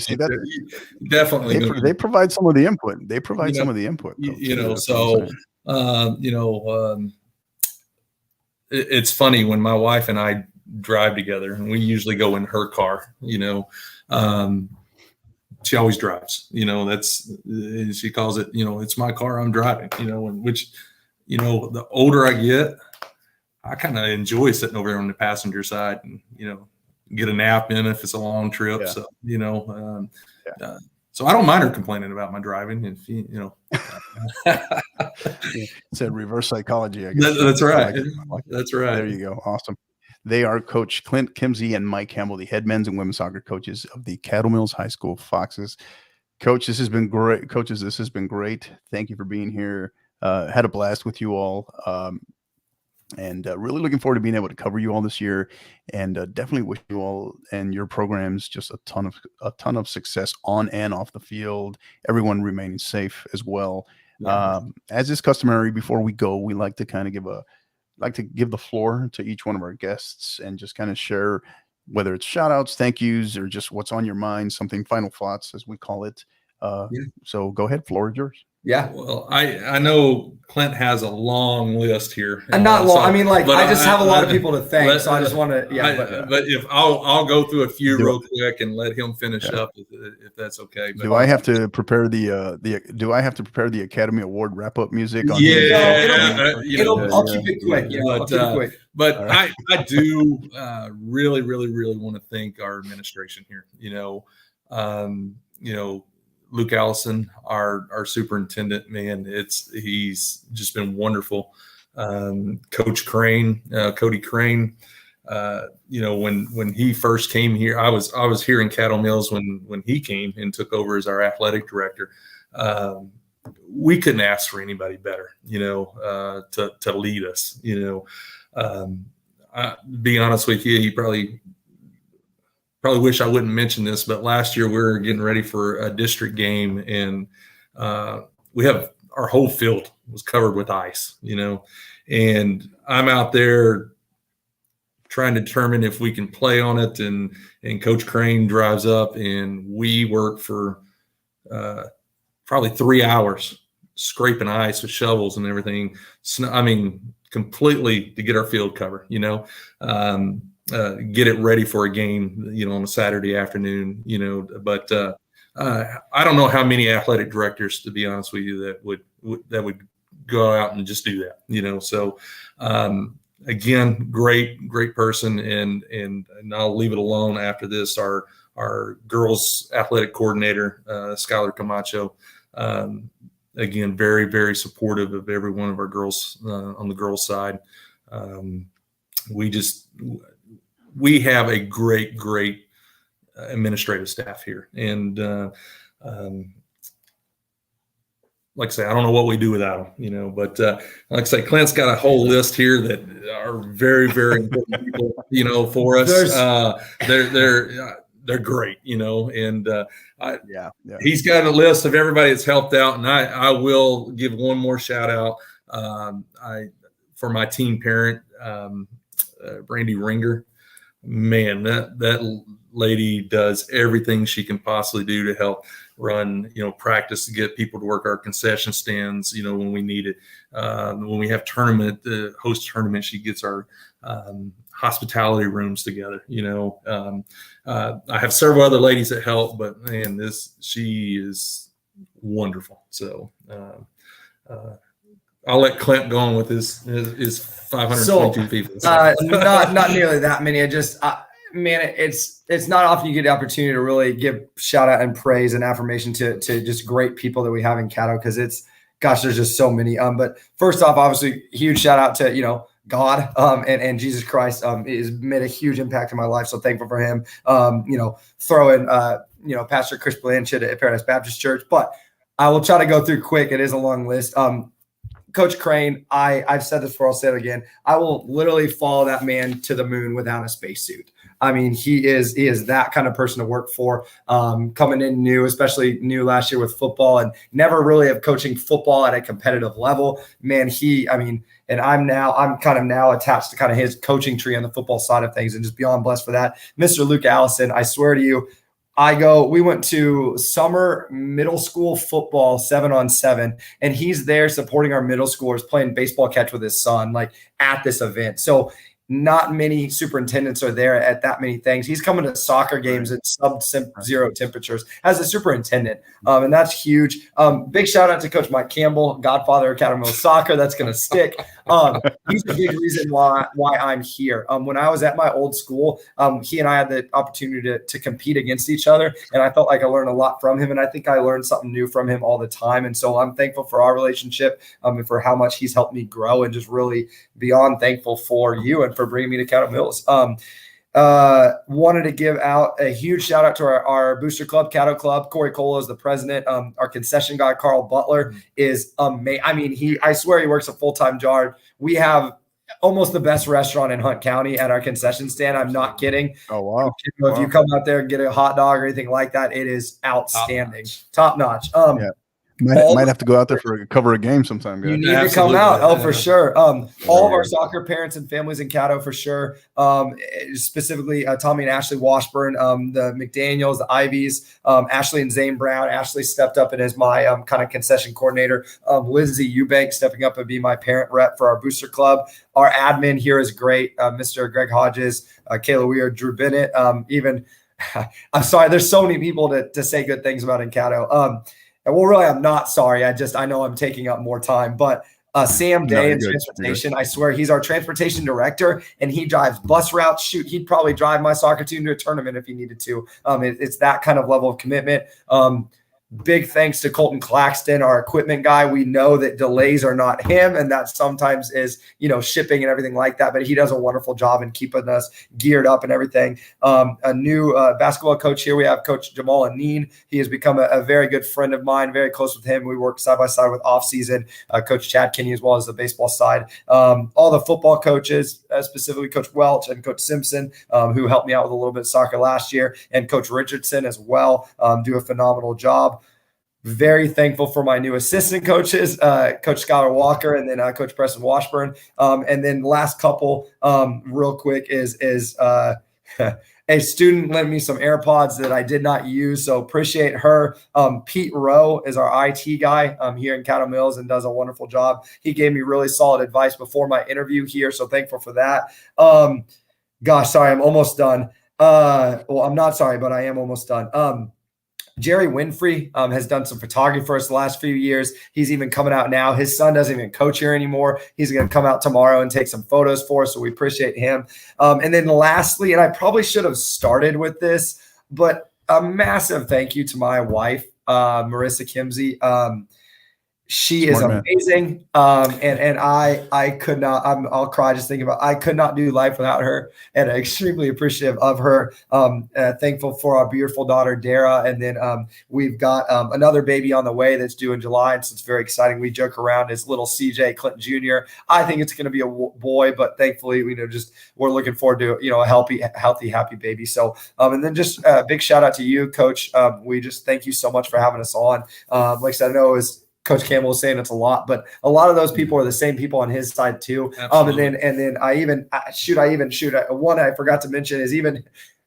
they provide some of the input. They provide some of the input. It's funny when my wife and I drive together, and we usually go in her car. She always drives. She calls it. It's my car. I'm driving. The older I get, I kind of enjoy sitting over there on the passenger side and, get a nap in if it's a long trip. Yeah. So, so I don't mind her complaining about my driving. If It's a reverse psychology, I guess. That's right. That's right. There you go. Awesome. They are Coach Clint, Kimsey, and Mike Campbell, the head men's and women's soccer coaches of the Caddo Mills High School Foxes. Coach, this has been great. Coaches, this has been great. Thank you for being here. Had a blast with you all. And really looking forward to being able to cover you all this year, and definitely wish you all and your programs just a ton of success on and off the field. Everyone remaining safe as well. Yeah. As is customary, before we go, we like to kind of give the floor to each one of our guests and just kind of share, whether it's shout outs, thank yous, or just what's on your mind, something, final thoughts, as we call it. So go ahead, floor is yours. Yeah. Well, I know Clint has a long list here. And not long. I just have a lot of people to thank, so I just want to. Yeah. But if I'll go through a few real quick and let him finish up, if that's okay. But do I have to prepare the Academy Award wrap up music? I'll keep it quick. But right. I do really, really, really want to thank our administration here. Luke Allison, our superintendent, man, he's just been wonderful. Coach Crane, Cody Crane, when he first came here, I was here in Caddo Mills when he came and took over as our athletic director. We couldn't ask for anybody better, to lead us. Be honest with you, he probably wish I wouldn't mention this, but last year we were getting ready for a district game, and we have our whole field was covered with ice, and I'm out there trying to determine if we can play on it. And Coach Crane drives up, and we work for probably 3 hours scraping ice with shovels and everything. Completely to get our field covered, get it ready for a game, on a Saturday afternoon, but I don't know how many athletic directors, to be honest with you, that would go out and just do that, so again, great person. And I'll leave it alone after this. Our girls athletic coordinator, Skylar Camacho, again, very, very supportive of every one of our girls on the girls side. We have a great administrative staff here. And like I say, I don't know what we do without them, but like I say, Clint's got a whole list here that are very, very important people, for us. They're great, and he's got a list of everybody that's helped out. And I will give one more shout out for my team parent, Brandy Ringer. Man, that lady does everything she can possibly do to help run, practice, to get people to work our concession stands, when we need it. When we have host tournament, she gets our hospitality rooms together. I have several other ladies that help, but man, she is wonderful. So I'll let Clint go on with his 522 people. Not nearly that many. Man, it's not often you get the opportunity to really give shout out and praise and affirmation to just great people that we have in Caddo, because there's just so many. But first off, obviously, huge shout out to God and Jesus Christ has made a huge impact in my life. So thankful for him. Throw in Pastor Chris Blanchett at Paradise Baptist Church. But I will try to go through quick. It is a long list. Coach Crane, I've said this before, I'll say it again. I will literally follow that man to the moon without a spacesuit. I mean, he is that kind of person to work for. Coming in new, especially new last year with football, and never really have coaching football at a competitive level. Man, and I'm kind of now attached to kind of his coaching tree on the football side of things, and just beyond blessed for that. Mr. Luke Allison, I swear to you, we went to summer middle school football 7-on-7, and he's there supporting our middle schoolers playing baseball catch with his son, like at this event. So not many superintendents are there at that many things. He's coming to soccer games at sub-zero temperatures as a superintendent, and that's huge. Big shout out to Coach Mike Campbell, godfather of Caddo Soccer. That's going to stick. He's a big reason why I'm here. When I was at my old school, he and I had the opportunity to compete against each other, and I felt like I learned a lot from him, and I think I learned something new from him all the time. And so I'm thankful for our relationship, and for how much he's helped me grow, and just really beyond thankful for you and for bringing me to Caddo Mills. Wanted to give out a huge shout out to our booster club, Caddo Club. Corey Cole is the president. Our concession guy, Carl Butler, is amazing. I mean, I swear he works a full-time job. We have almost the best restaurant in Hunt County at our concession stand. I'm not kidding. Oh, wow. If you come out there and get a hot dog or anything like that, it is outstanding. Top notch. Yeah. Might have to go out there for cover a game sometime, guys. You need to come out. Oh, for sure. All of our soccer parents and families in Caddo, for sure. Specifically, Tommy and Ashley Washburn, the McDaniels, the Ivies, Ashley and Zane Brown. Ashley stepped up and is my kind of concession coordinator. Lindsay Eubank stepping up and be my parent rep for our booster club. Our admin here is great. Mr. Greg Hodges, Kayla Weir, Drew Bennett. I'm sorry, there's so many people to say good things about in Caddo. Well, really, I'm not sorry. I know I'm taking up more time, but Sam Day in transportation, I swear he's our transportation director, and he drives bus routes. Shoot, he'd probably drive my soccer team to a tournament if he needed to. It's that kind of level of commitment. Big thanks to Colton Claxton, our equipment guy. We know that delays are not him, and that sometimes is, shipping and everything like that, but he does a wonderful job in keeping us geared up and everything. A new basketball coach here. We have Coach Jamal Aneen. He has become a very good friend of mine, very close with him. We work side by side with off-season, Coach Chad Kinney, as well as the baseball side. All the football coaches, specifically Coach Welch and Coach Simpson, who helped me out with a little bit of soccer last year, and Coach Richardson as well, do a phenomenal job. Very thankful for my new assistant coaches, Coach Skylar Walker and then Coach Preston Washburn. And then last couple, real quick, is a student lent me some AirPods that I did not use, so appreciate her. Pete Rowe is our IT guy here in Caddo Mills and does a wonderful job. He gave me really solid advice before my interview here, so thankful for that. Gosh, sorry, I'm almost done. Well, I'm not sorry, but I am almost done. Jerry Winfrey has done some photography for us the last few years. He's even coming out now. His son doesn't even coach here anymore. He's going to come out tomorrow and take some photos for us, so we appreciate him. And then lastly, and I probably should have started with this, but a massive thank you to my wife, Marissa Kimsey. She is amazing. And I could not, I'll cry just thinking about, I could not do life without her, and extremely appreciative of her. Thankful for our beautiful daughter, Dara. And then we've got another baby on the way that's due in July. And so it's very exciting. We joke around as little CJ Clint Jr. I think it's going to be a boy, but thankfully, we're looking forward to, a healthy, happy baby. So, and then just a big shout out to you, Coach. We just thank you so much for having us on. Like I said, I know it was Coach Campbell was saying it's a lot, but a lot of those people are the same people on his side too. And then one I forgot to mention is even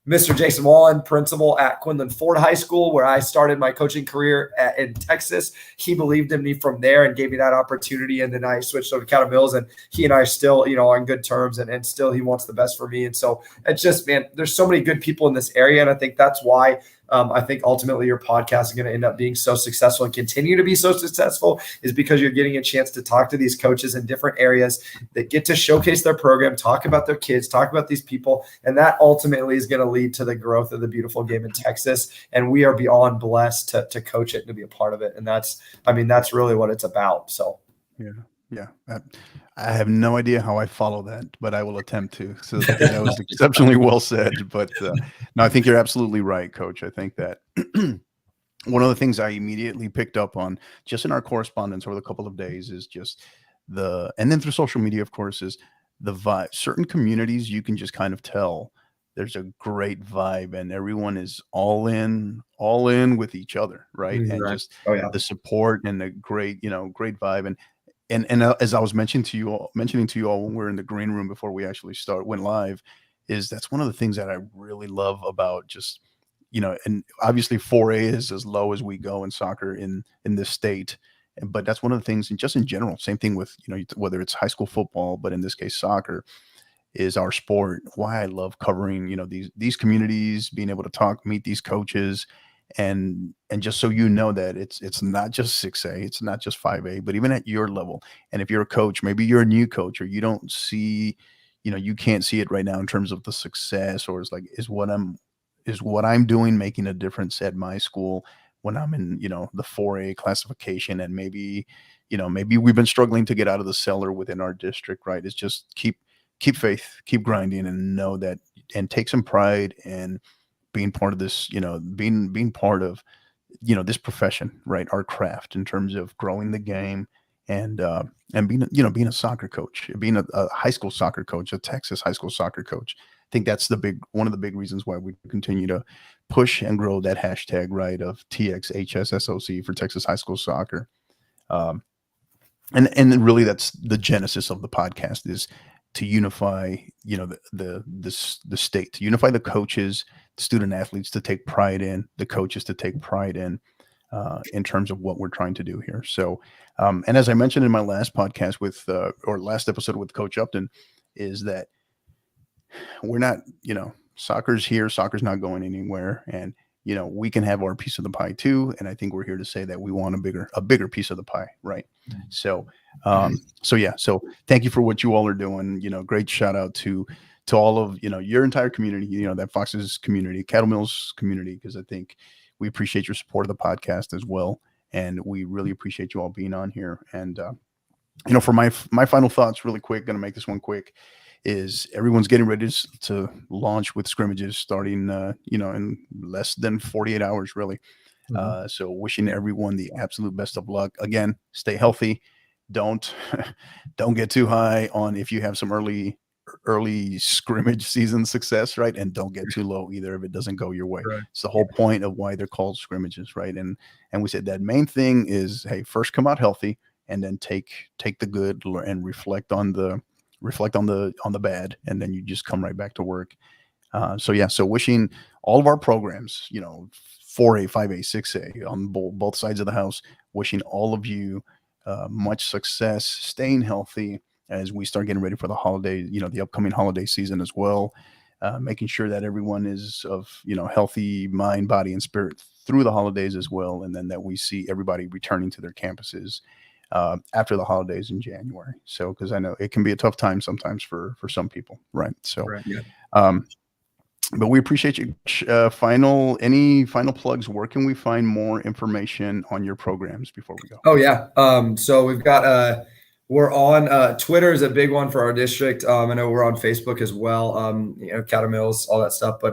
Mr. Jason Wallen, principal at Quinlan Ford High School, where I started my coaching career in Texas. He believed in me from there and gave me that opportunity. And then I switched over to Caddo Mills, and he and I are still, on good terms, and still he wants the best for me. And so it's just, man, there's so many good people in this area. And I think that's why I think ultimately your podcast is going to end up being so successful and continue to be so successful is because you're getting a chance to talk to these coaches in different areas that get to showcase their program, talk about their kids, talk about these people. And that ultimately is going to lead to the growth of the beautiful game in Texas. And we are beyond blessed to coach it and to be a part of it. And that's really what it's about. So, yeah. I have no idea how I follow that, but I will attempt to. So that was exceptionally well said. But no, I think you're absolutely right, Coach. I think that one of the things I immediately picked up on just in our correspondence over the couple of days is just and then through social media, of course, is the vibe. Certain communities, you can just kind of tell there's a great vibe and everyone is all in with each other. Right. And just the support and the great vibe. And as I was mentioning to you all when we were in the green room before we actually went live, is that's one of the things that I really love about just, and obviously 4A is as low as we go in soccer in this state. But that's one of the things, and just in general, same thing with, whether it's high school football, but in this case, soccer is our sport. Why I love covering, these communities, being able to meet these coaches, and just so that it's not just 6A, it's not just 5A, but even at your level. And if you're a coach, maybe you're a new coach, or you don't see, you can't see it right now in terms of the success, or it's like, is what I'm doing making a difference at my school when I'm in, the 4A classification, and maybe we've been struggling to get out of the cellar within our district, right? It's just keep faith, keep grinding, and know that, and take some pride in being part of this, being part of, this profession, right? Our craft in terms of growing the game and being a soccer coach, being a high school soccer coach, a Texas high school soccer coach. I think that's one of the big reasons why we continue to push and grow that hashtag, right, of TXHSSOC for Texas high school soccer. And really that's the genesis of the podcast, is to unify, the state, to unify the coaches, the student athletes to take pride in, the coaches to take pride in terms of what we're trying to do here. So, and as I mentioned in my last podcast or last episode with Coach Upton, is that we're not, soccer's here, soccer's not going anywhere. And, we can have our piece of the pie too. And I think we're here to say that we want a bigger piece of the pie. Right. So, so thank you for what you all are doing. Great shout out to all of, your entire community, that Fox's community, Caddo Mills community, because I think we appreciate your support of the podcast as well. And we really appreciate you all being on here. And, for my final thoughts really quick, going to make this one quick, is everyone's getting ready to launch with scrimmages starting, in less than 48 hours, really. Mm-hmm. So wishing everyone the absolute best of luck. Again, stay healthy. Don't get too high on if you have some early scrimmage season success, right? And don't get too low either if it doesn't go your way. Right. It's the whole point of why they're called scrimmages, right? And we said that main thing is, hey, first come out healthy, and then take the good and reflect on the bad, and then you just come right back to work. So wishing all of our programs, 4A, 5A, 6A on both sides of the house, wishing all of you much success, staying healthy as we start getting ready for the holiday, the upcoming holiday season as well, making sure that everyone is of, healthy mind, body, and spirit through the holidays as well. And then that we see everybody returning to their campuses after the holidays in January. So, because I know it can be a tough time sometimes for some people, right? So, right, yeah. But we appreciate you. Any final plugs? Where can we find more information on your programs before we go? Oh yeah. So we've got we're on Twitter is a big one for our district. I know we're on Facebook as well. Caddo Mills, all that stuff. But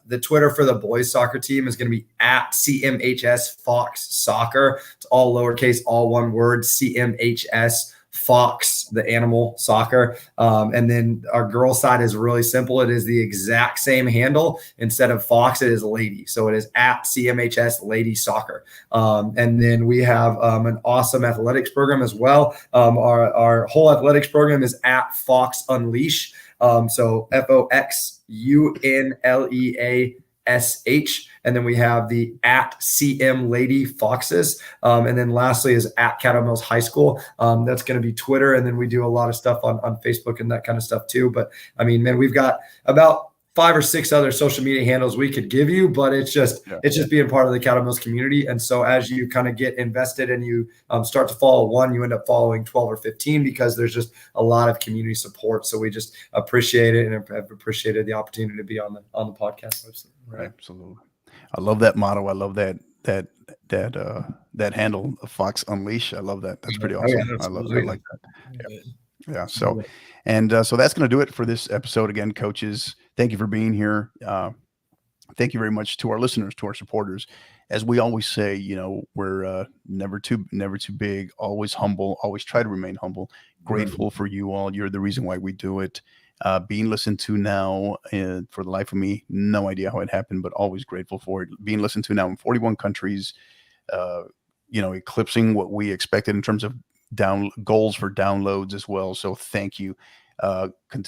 the Twitter for the boys soccer team is going to be at CMHS Fox Soccer. It's all lowercase, all one word. CMHS Fox, the animal soccer. And then our girl side is really simple. It is the exact same handle. Instead of Fox, it is lady. So it is at CMHS Lady Soccer. And then we have an awesome athletics program as well. Our whole athletics program is at Fox Unleash. So FOXUNLEASH. And then we have the at CM Lady Foxes. And then lastly is at Caddo Mills High School. That's going to be Twitter. And then we do a lot of stuff on Facebook and that kind of stuff too. But I mean, man, we've got about 5 or 6 other social media handles we could give you, but it's just being part of the Caddo Mills community. And so as you kind of get invested and you start to follow one, you end up following 12 or 15 because there's just a lot of community support. So we just appreciate it and have appreciated the opportunity to be on the podcast. Right. Absolutely. I love that motto. I love that handle, Fox Unleash. I love that. That's pretty awesome. I like that. Yeah. So, so that's going to do it for this episode. Again, coaches, thank you for being here. Thank you very much to our listeners, to our supporters. As we always say, we're never too big, always humble, always try to remain humble, grateful for you all. You're the reason why we do it. Being listened to now, for the life of me, no idea how it happened, but always grateful for it. Being listened to now in 41 countries, eclipsing what we expected in terms of goals for downloads as well. So thank you.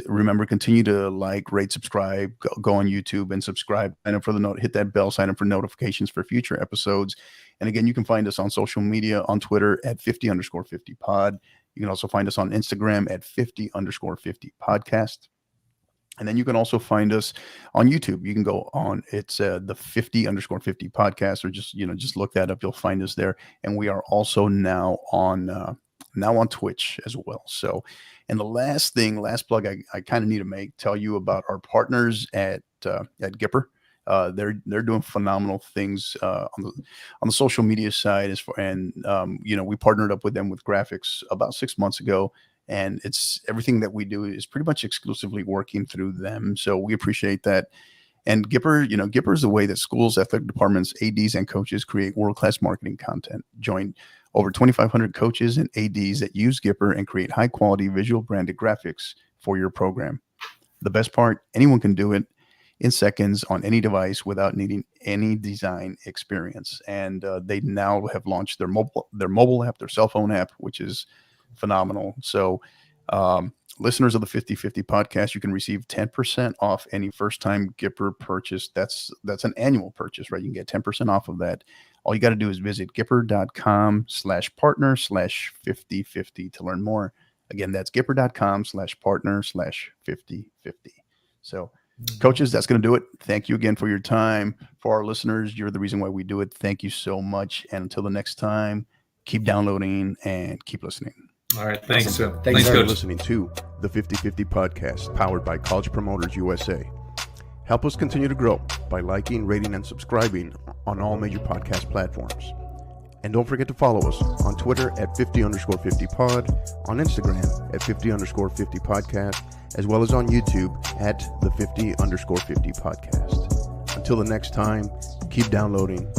Remember, continue to like, rate, subscribe, go on YouTube and subscribe, sign up for hit that bell, sign up for notifications for future episodes. And again, you can find us on social media, on Twitter at 50_50pod. You can also find us on Instagram at 50_50 podcast. And then you can also find us on YouTube. You can go on, it's the 50_50 podcast, or just look that up. You'll find us there. And we are also now on Twitch as well. So, and the last plug I kind of need to tell you about our partners at Gipper. They're doing phenomenal things on the social media side we partnered up with them with graphics about 6 months ago, and it's everything that we do is pretty much exclusively working through them. So we appreciate that. And Gipper is the way that schools, athletic departments, ADs, and coaches create world-class marketing content. Join over 2,500 coaches and ADs that use Gipper and create high-quality visual branded graphics for your program. The best part, anyone can do it in seconds on any device without needing any design experience. And they now have launched their mobile app, their cell phone app, which is phenomenal. So listeners of the 50/50 podcast, you can receive 10% off any first-time Gipper purchase. That's an annual purchase, right? You can get 10% off of that. All you got to do is visit gipper.com/partner/5050 to learn more. Again, that's gipper.com/partner/5050. So, coaches, that's going to do it. Thank you again for your time. For our listeners, you're the reason why we do it. Thank you so much. And until the next time, keep downloading and keep listening. All right. Thanks. Awesome. Thanks, for Coach. listening to the 50/50 podcast, powered by College Promoters USA. Help us continue to grow by liking, rating, and subscribing on all major podcast platforms. And don't forget to follow us on Twitter at 50_50pod, on Instagram at 50_50 podcast, as well as on YouTube at the 50_50 podcast. Until the next time, keep downloading.